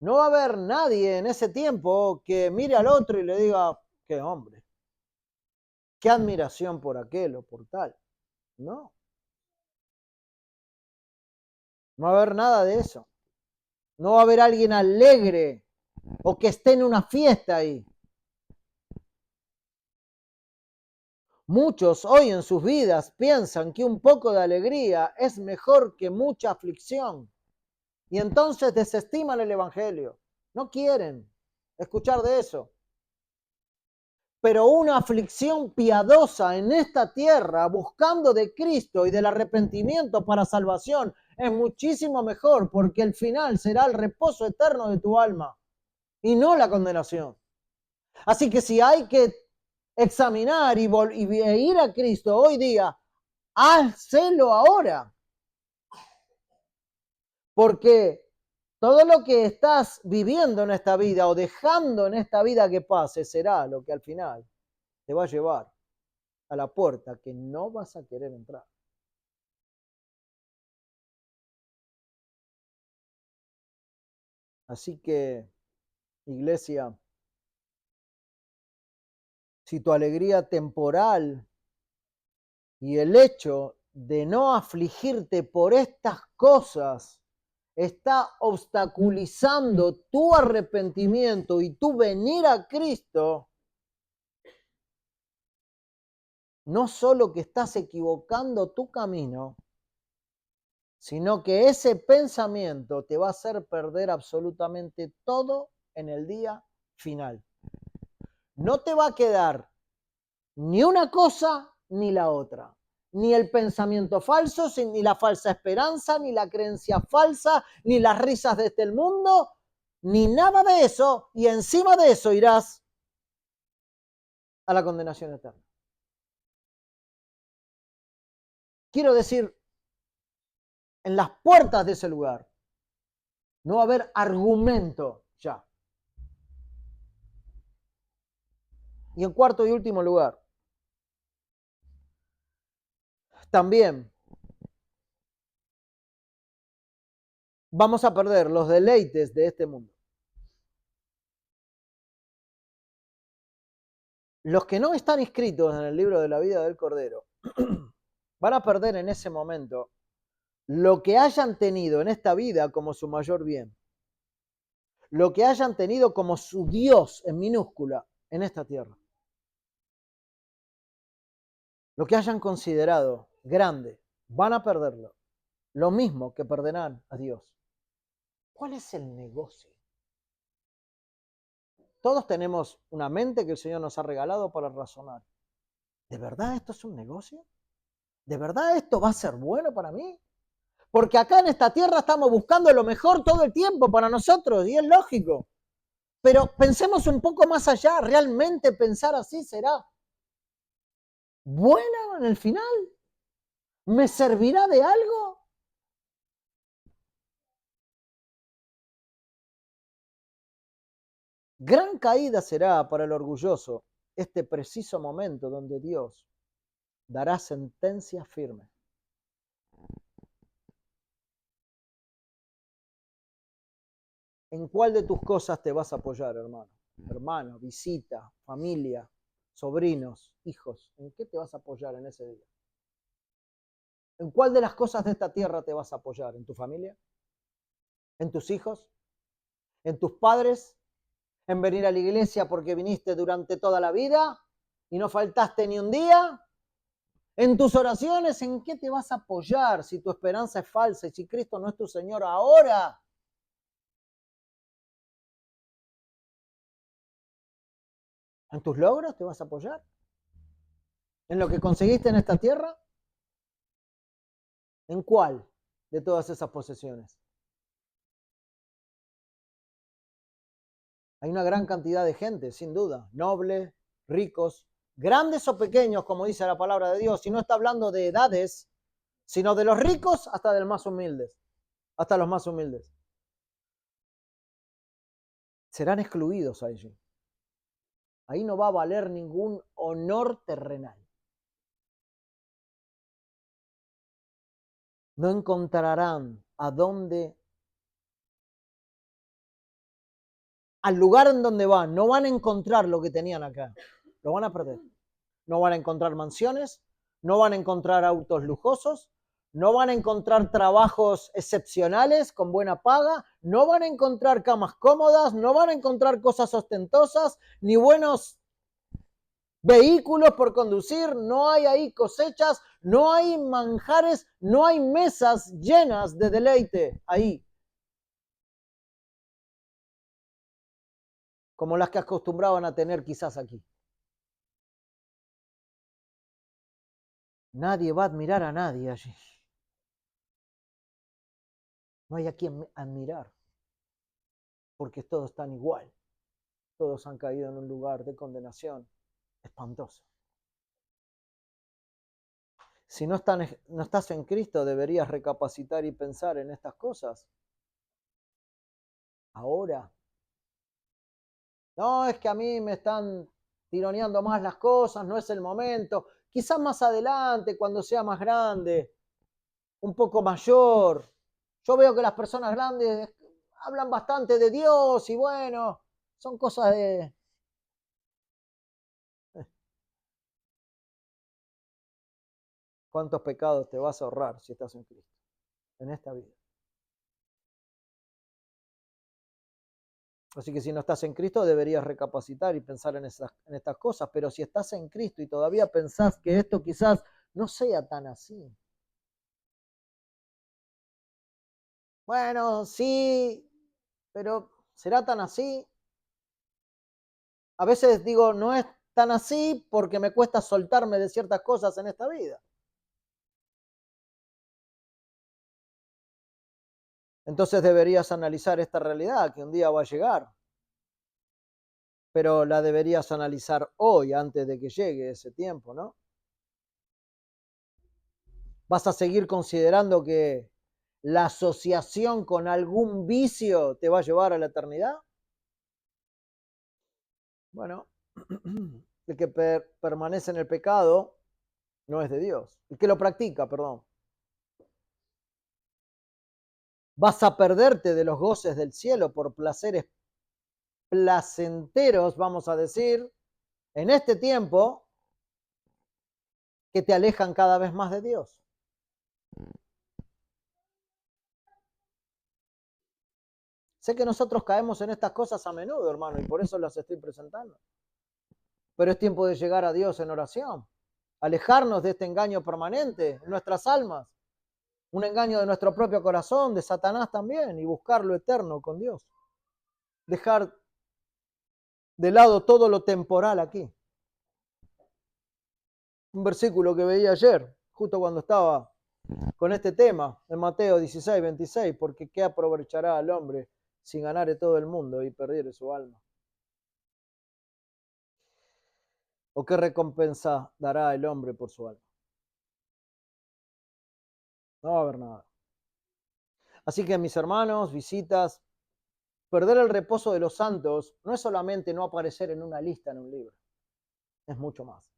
No va a haber nadie en ese tiempo que mire al otro y le diga, qué hombre, qué admiración por aquel o por tal. No. No va a haber nada de eso. No va a haber alguien alegre o que esté en una fiesta ahí. Muchos hoy en sus vidas piensan que un poco de alegría es mejor que mucha aflicción. Y entonces desestiman el Evangelio. No quieren escuchar de eso. Pero una aflicción piadosa en esta tierra, buscando de Cristo y del arrepentimiento para salvación, es muchísimo mejor, porque el final será el reposo eterno de tu alma y no la condenación. Así que si hay que examinar e ir a Cristo hoy día, házelo ahora. Porque todo lo que estás viviendo en esta vida o dejando en esta vida que pase será lo que al final te va a llevar a la puerta que no vas a querer entrar. Así que, iglesia, si tu alegría temporal y el hecho de no afligirte por estas cosas está obstaculizando tu arrepentimiento y tu venir a Cristo, no solo que estás equivocando tu camino, sino que ese pensamiento te va a hacer perder absolutamente todo en el día final. No te va a quedar ni una cosa ni la otra. Ni el pensamiento falso, ni la falsa esperanza, ni la creencia falsa, ni las risas de este mundo, ni nada de eso. Y encima de eso irás a la condenación eterna. Quiero decir, en las puertas de ese lugar no va a haber argumento ya. Y en cuarto y último lugar, también vamos a perder los deleites de este mundo. Los que no están inscritos en el libro de la vida del Cordero van a perder en ese momento lo que hayan tenido en esta vida como su mayor bien, lo que hayan tenido como su Dios en minúscula en esta tierra. lo que hayan considerado grande, van a perderlo. Lo mismo que perderán a Dios. ¿Cuál es el negocio? Todos tenemos una mente que el Señor nos ha regalado para razonar. ¿De verdad esto es un negocio? ¿De verdad esto va a ser bueno para mí? Porque acá en esta tierra estamos buscando lo mejor todo el tiempo para nosotros y es lógico. Pero pensemos un poco más allá. ¿Realmente pensar así será bueno en el final? ¿Me servirá de algo? Gran caída será para el orgulloso este preciso momento donde Dios dará sentencia firme. ¿En cuál de tus cosas te vas a apoyar, hermano? Hermano, visita, familia, sobrinos, hijos. ¿En qué te vas a apoyar en ese día? ¿En cuál de las cosas de esta tierra te vas a apoyar? ¿En tu familia? ¿En tus hijos? ¿En tus padres? ¿En venir a la iglesia porque viniste durante toda la vida y no faltaste ni un día? ¿En tus oraciones? ¿En qué te vas a apoyar si tu esperanza es falsa y si Cristo no es tu Señor ahora? ¿En tus logros te vas a apoyar? ¿En lo que conseguiste en esta tierra? ¿En cuál de todas esas posesiones? Hay una gran cantidad de gente, sin duda, nobles, ricos, grandes o pequeños, como dice la palabra de Dios, y no está hablando de edades, sino de los ricos hasta de los más humildes, hasta los más humildes. Serán excluidos allí. Ahí no va a valer ningún honor terrenal. No encontrarán a dónde, al lugar en donde van, no van a encontrar lo que tenían acá. Lo van a perder. No van a encontrar mansiones, no van a encontrar autos lujosos, no van a encontrar trabajos excepcionales con buena paga, no van a encontrar camas cómodas, no van a encontrar cosas ostentosas, ni buenos vehículos por conducir, no hay ahí cosechas, no hay manjares, no hay mesas llenas de deleite ahí, como las que acostumbraban a tener quizás aquí. Nadie va a admirar a nadie allí. No hay a quien admirar, porque todos están igual. Todos han caído en un lugar de condenación espantoso. Si no estás en Cristo, deberías recapacitar y pensar en estas cosas. Ahora. No, es que a mí me están tironeando más las cosas, no es el momento. Quizás más adelante, cuando sea más grande, un poco mayor. Yo veo que las personas grandes hablan bastante de Dios y bueno, son cosas de... ¿Cuántos pecados te vas a ahorrar si estás en Cristo en esta vida? Así que si no estás en Cristo deberías recapacitar y pensar en estas cosas, pero si estás en Cristo y todavía pensás que esto quizás no sea tan así. Bueno, sí, pero ¿será tan así? A veces digo, no es tan así porque me cuesta soltarme de ciertas cosas en esta vida. Entonces deberías analizar esta realidad que un día va a llegar, pero la deberías analizar hoy antes de que llegue ese tiempo, ¿no? ¿Vas a seguir considerando que la asociación con algún vicio te va a llevar a la eternidad? Bueno, el que permanece en el pecado no es de Dios. El que lo practica, perdón. Vas a perderte de los goces del cielo por placeres placenteros, vamos a decir, en este tiempo, que te alejan cada vez más de Dios. Sé que nosotros caemos en estas cosas a menudo, hermano, y por eso las estoy presentando. Pero es tiempo de llegar a Dios en oración. alejarnos de este engaño permanente en nuestras almas, un engaño de nuestro propio corazón, de Satanás también, y buscar lo eterno con Dios. Dejar de lado todo lo temporal aquí. Un versículo que veía ayer, justo cuando estaba con este tema, en Mateo 16, 26, porque ¿qué aprovechará al hombre si ganare todo el mundo y perdiere su alma? ¿O qué recompensa dará el hombre por su alma? No va a haber nada. Así que mis hermanos, visitas, perder el reposo de los santos no es solamente no aparecer en una lista en un libro, es mucho más.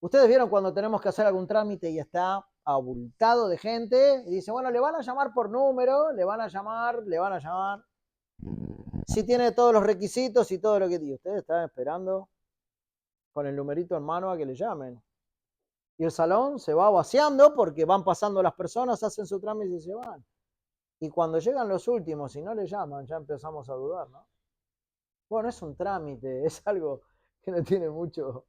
Ustedes vieron cuando tenemos que hacer algún trámite y está abultado de gente y dice, bueno, le van a llamar por número, le van a llamar. Si tiene todos los requisitos y todo lo que dice, ustedes están esperando con el numerito en mano a que le llamen. Y el salón se va vaciando porque van pasando las personas, hacen su trámite y se van. Y cuando llegan los últimos y no le llaman, ya empezamos a dudar, ¿no? Bueno, es un trámite, es algo que no tiene mucho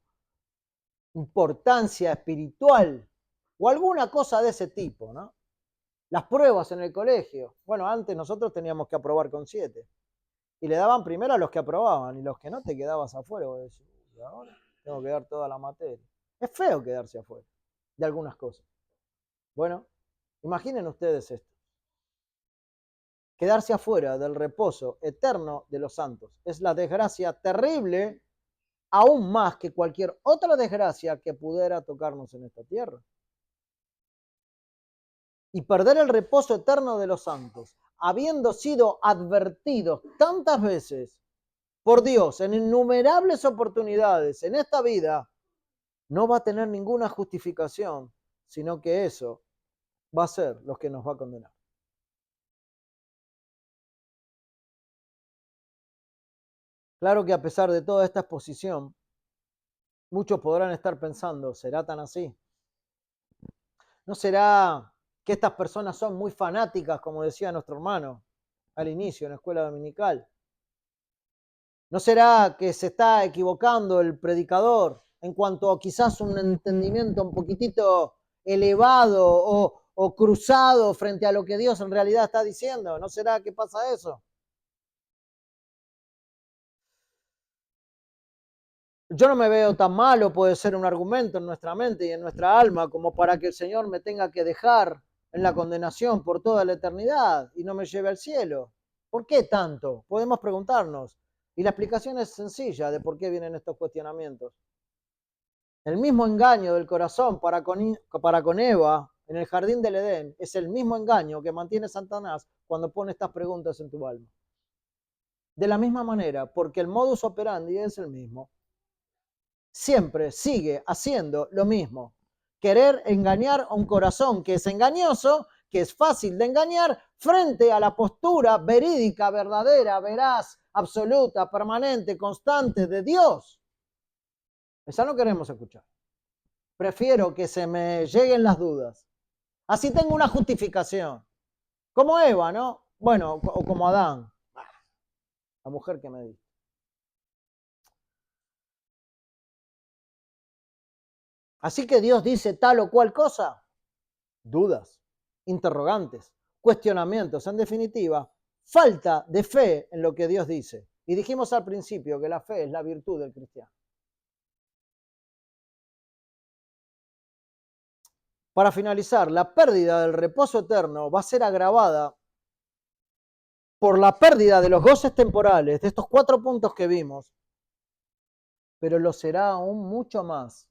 importancia espiritual o alguna cosa de ese tipo, ¿no? Las pruebas en el colegio. Bueno, antes nosotros teníamos que aprobar con 7 y le daban primero a los que aprobaban y los que no te quedabas afuera. Vos decís, ¿y ahora? Tengo que dar toda la materia. Es feo quedarse afuera de algunas cosas. Bueno, imaginen ustedes esto. Quedarse afuera del reposo eterno de los santos es la desgracia terrible, aún más que cualquier otra desgracia que pudiera tocarnos en esta tierra. Y perder el reposo eterno de los santos, habiendo sido advertidos tantas veces por Dios en innumerables oportunidades en esta vida, no va a tener ninguna justificación, sino que eso va a ser lo que nos va a condenar. Claro que a pesar de toda esta exposición, muchos podrán estar pensando, ¿será tan así? ¿No será que estas personas son muy fanáticas, como decía nuestro hermano al inicio en la escuela dominical? ¿No será que se está equivocando el predicador en cuanto a quizás un entendimiento un poquitito elevado o cruzado frente a lo que Dios en realidad está diciendo? ¿No será que pasa eso? Yo no me veo tan malo, puede ser un argumento en nuestra mente y en nuestra alma como para que el Señor me tenga que dejar en la condenación por toda la eternidad y no me lleve al cielo. ¿Por qué tanto? Podemos preguntarnos. Y la explicación es sencilla de por qué vienen estos cuestionamientos. El mismo engaño del corazón para con Eva en el jardín del Edén es el mismo engaño que mantiene Satanás cuando pone estas preguntas en tu alma. De la misma manera, porque el modus operandi es el mismo, siempre sigue haciendo lo mismo. Querer engañar a un corazón que es engañoso, que es fácil de engañar, frente a la postura verídica, verdadera, veraz, absoluta, permanente, constante de Dios. Esa no queremos escuchar. Prefiero que se me lleguen las dudas. Así tengo una justificación. Como Eva, ¿no? Bueno, o como Adán. La mujer que me dice. Así que Dios dice tal o cual cosa. Dudas, interrogantes, cuestionamientos. En definitiva, falta de fe en lo que Dios dice. Y dijimos al principio que la fe es la virtud del cristiano. Para finalizar, la pérdida del reposo eterno va a ser agravada por la pérdida de los goces temporales, de estos 4 puntos que vimos, pero lo será aún mucho más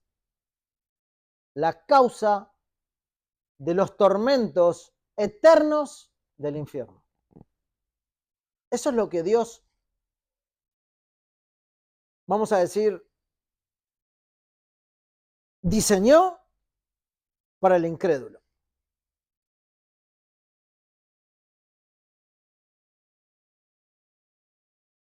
la causa de los tormentos eternos del infierno. Eso es lo que Dios, vamos a decir, diseñó para el incrédulo.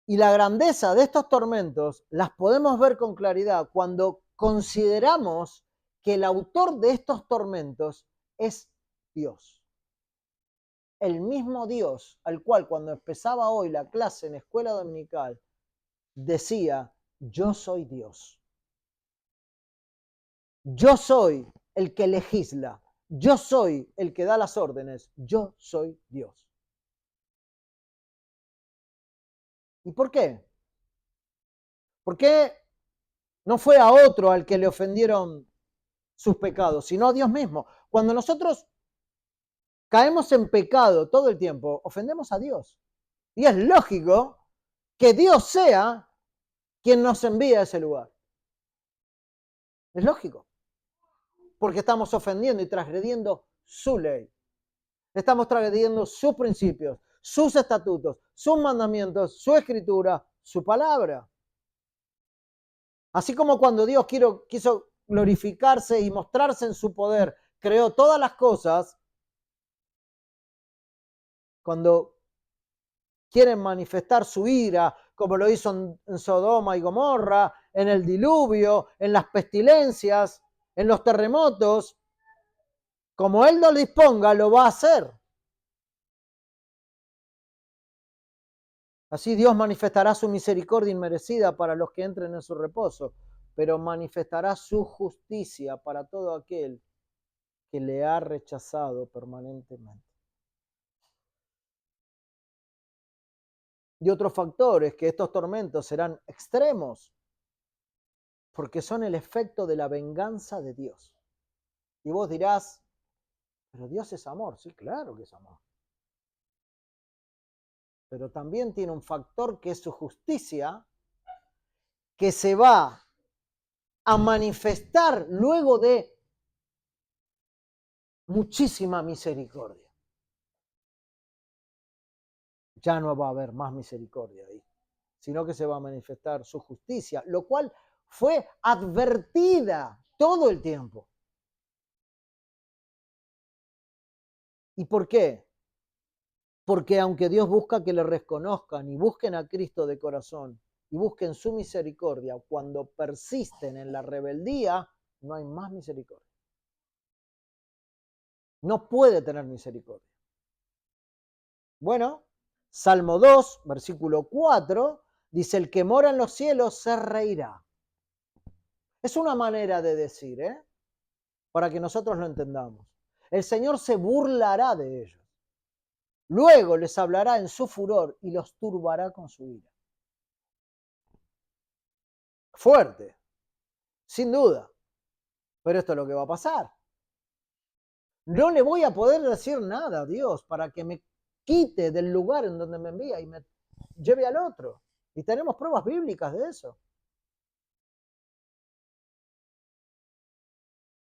Y la grandeza de estos tormentos las podemos ver con claridad cuando consideramos que el autor de estos tormentos es Dios. El mismo Dios al cual cuando empezaba hoy la clase en escuela dominical decía, yo soy Dios. Yo soy el que legisla. Yo soy el que da las órdenes. Yo soy Dios. ¿Y por qué? ¿Por qué no fue a otro al que le ofendieron sus pecados, sino a Dios mismo? Cuando nosotros caemos en pecado todo el tiempo, ofendemos a Dios. Y es lógico que Dios sea quien nos envía a ese lugar. Es lógico. Porque estamos ofendiendo y transgrediendo su ley. Estamos transgrediendo sus principios, sus estatutos, sus mandamientos, su escritura, su palabra. Así como cuando Dios quiso glorificarse y mostrarse en su poder, creó todas las cosas, cuando quieren manifestar su ira, como lo hizo en Sodoma y Gomorra, en el diluvio, en las pestilencias, en los terremotos, como Él lo disponga, lo va a hacer. Así Dios manifestará su misericordia inmerecida para los que entren en su reposo, pero manifestará su justicia para todo aquel que le ha rechazado permanentemente. Y otro factor es que estos tormentos serán extremos, porque son el efecto de la venganza de Dios. Y vos dirás, pero Dios es amor. Sí, claro que es amor. Pero también tiene un factor que es su justicia, que se va a manifestar luego de muchísima misericordia. Ya no va a haber más misericordia ahí, sino que se va a manifestar su justicia, lo cual fue advertida todo el tiempo. ¿Y por qué? Porque aunque Dios busca que le reconozcan y busquen a Cristo de corazón y busquen su misericordia, cuando persisten en la rebeldía, no hay más misericordia. No puede tener misericordia. Bueno, Salmo 2, versículo 4, dice, el que mora en los cielos se reirá. Es una manera de decir, para que nosotros lo entendamos. El Señor se burlará de ellos. Luego les hablará en su furor y los turbará con su ira. Fuerte, sin duda. Pero esto es lo que va a pasar. No le voy a poder decir nada a Dios para que me quite del lugar en donde me envía y me lleve al otro. Y tenemos pruebas bíblicas de eso.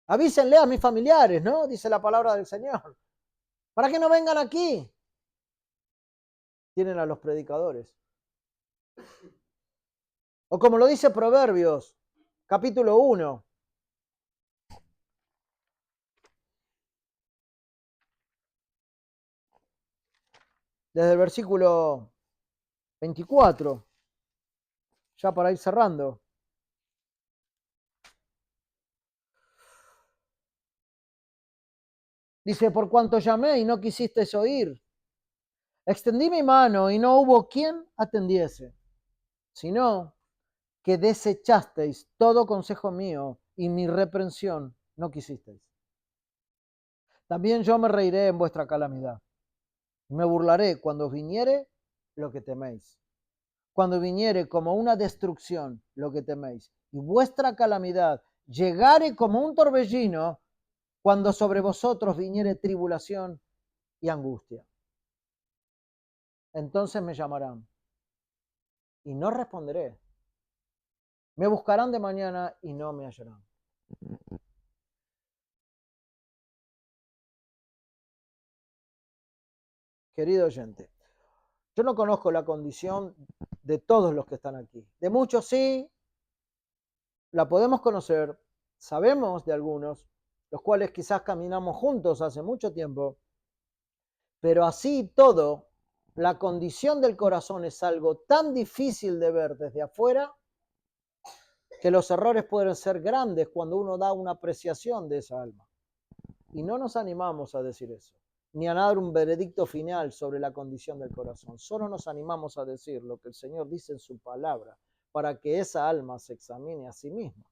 Avísenle a mis familiares, ¿no? Dice la palabra del Señor. Para que no vengan aquí. Tienen a los predicadores. O como lo dice Proverbios, capítulo 1. Desde el versículo 24. Ya para ir cerrando. Dice, por cuanto llamé y no quisisteis oír. Extendí mi mano y no hubo quien atendiese, sino que desechasteis todo consejo mío y mi reprensión no quisisteis. También yo me reiré en vuestra calamidad. Me burlaré cuando os viniere lo que teméis. Cuando viniere como una destrucción lo que teméis. Y vuestra calamidad llegare como un torbellino cuando sobre vosotros viniere tribulación y angustia. Entonces me llamarán y no responderé. Me buscarán de mañana y no me hallarán. Querido oyente, yo no conozco la condición de todos los que están aquí. De muchos sí, la podemos conocer, sabemos de algunos, los cuales quizás caminamos juntos hace mucho tiempo, pero así todo, la condición del corazón es algo tan difícil de ver desde afuera que los errores pueden ser grandes cuando uno da una apreciación de esa alma. Y no nos animamos a decir eso, ni a dar un veredicto final sobre la condición del corazón. Solo nos animamos a decir lo que el Señor dice en su palabra, para que esa alma se examine a sí misma.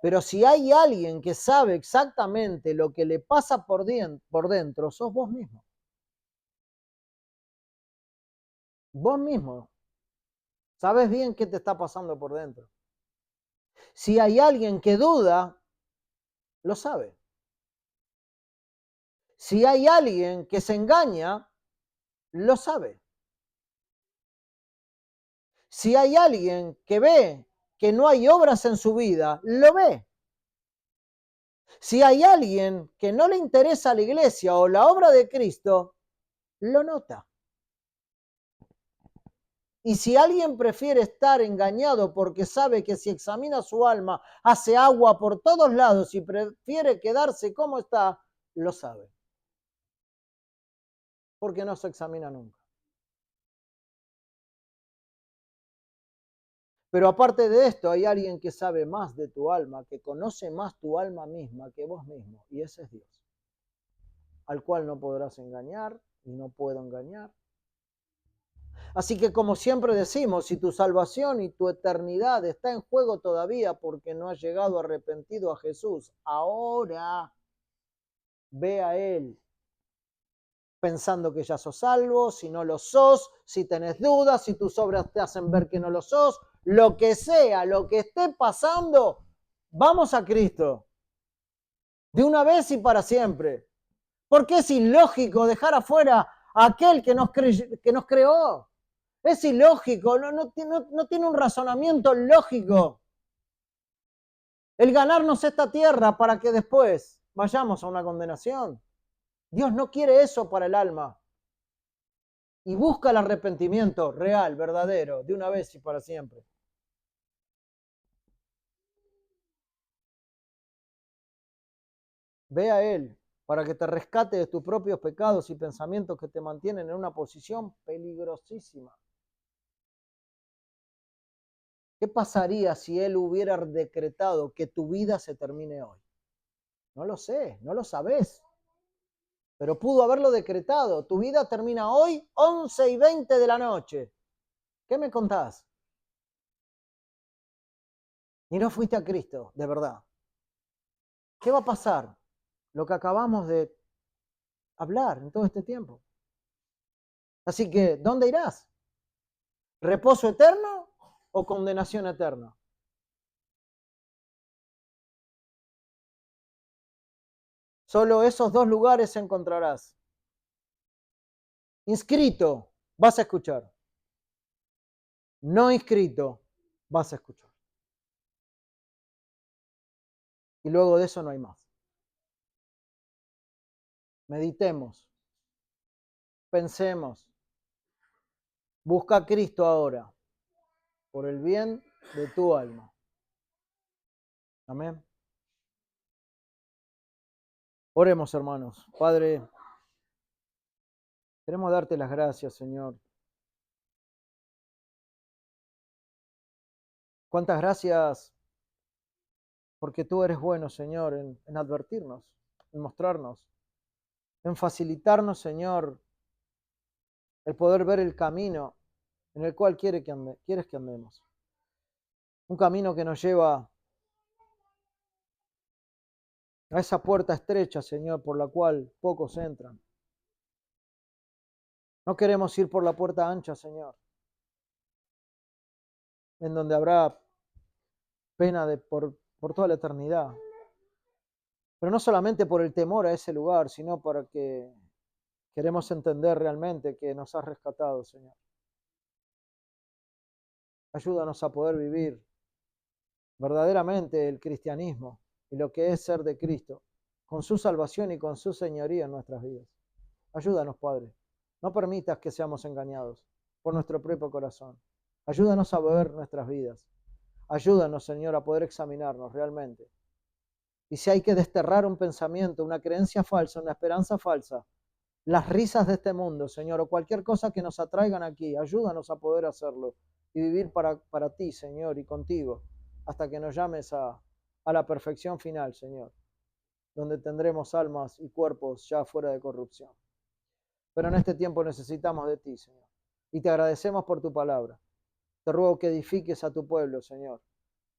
Pero si hay alguien que sabe exactamente lo que le pasa por dentro, sos vos mismo. Vos mismo. Sabes bien qué te está pasando por dentro. Si hay alguien que duda, lo sabe. Si hay alguien que se engaña, lo sabe. Si hay alguien que ve que no hay obras en su vida, lo ve. Si hay alguien que no le interesa la iglesia o la obra de Cristo, lo nota. Y si alguien prefiere estar engañado porque sabe que si examina su alma hace agua por todos lados y prefiere quedarse como está, lo sabe. Porque no se examina nunca. Pero aparte de esto, hay alguien que sabe más de tu alma, que conoce más tu alma misma que vos mismo, y ese es Dios, al cual no podrás engañar y no puedo engañar. Así que como siempre decimos, si tu salvación y tu eternidad está en juego todavía porque no has llegado arrepentido a Jesús, ahora ve a Él pensando que ya sos salvo, si no lo sos, si tenés dudas, si tus obras te hacen ver que no lo sos, lo que sea, lo que esté pasando, vamos a Cristo, de una vez y para siempre. Porque es ilógico dejar afuera a aquel que nos creó. Es ilógico, no tiene un razonamiento lógico el ganarnos esta tierra para que después vayamos a una condenación. Dios no quiere eso para el alma. Y busca el arrepentimiento real, verdadero, de una vez y para siempre. Ve a Él para que te rescate de tus propios pecados y pensamientos que te mantienen en una posición peligrosísima. ¿Qué pasaría si Él hubiera decretado que tu vida se termine hoy? No lo sé, no lo sabes. Pero pudo haberlo decretado. Tu vida termina hoy, 11:20 de la noche. ¿Qué me contás? Y no fuiste a Cristo, de verdad. ¿Qué va a pasar? Lo que acabamos de hablar en todo este tiempo. Así que, ¿dónde irás? ¿Reposo eterno o condenación eterna? Solo esos dos lugares encontrarás. Inscrito, vas a escuchar. No inscrito, vas a escuchar. Y luego de eso no hay más. Meditemos, pensemos, busca a Cristo ahora, por el bien de tu alma. Amén. Oremos, hermanos. Padre, queremos darte las gracias, Señor. Cuántas gracias porque tú eres bueno, Señor, en advertirnos, en mostrarnos, en facilitarnos, Señor, el poder ver el camino en el cual quieres que andemos. Un camino que nos lleva a esa puerta estrecha, Señor, por la cual pocos entran. No queremos ir por la puerta ancha, Señor, en donde habrá pena por toda la eternidad. Pero no solamente por el temor a ese lugar, sino porque queremos entender realmente que nos has rescatado, Señor. Ayúdanos a poder vivir verdaderamente el cristianismo y lo que es ser de Cristo, con su salvación y con su señoría en nuestras vidas. Ayúdanos, Padre. No permitas que seamos engañados por nuestro propio corazón. Ayúdanos a ver nuestras vidas. Ayúdanos, Señor, a poder examinarnos realmente. Y si hay que desterrar un pensamiento, una creencia falsa, una esperanza falsa, las risas de este mundo, Señor, o cualquier cosa que nos atraigan aquí, ayúdanos a poder hacerlo y vivir para ti, Señor, y contigo, hasta que nos llames a la perfección final, Señor, donde tendremos almas y cuerpos ya fuera de corrupción. Pero en este tiempo necesitamos de ti, Señor, y te agradecemos por tu palabra. Te ruego que edifiques a tu pueblo, Señor,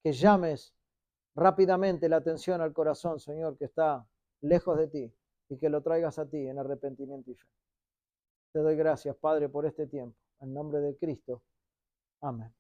que llames rápidamente la atención al corazón, Señor, que está lejos de ti, y que lo traigas a ti en arrepentimiento y fe. Te doy gracias, Padre, por este tiempo. En nombre de Cristo. Amén.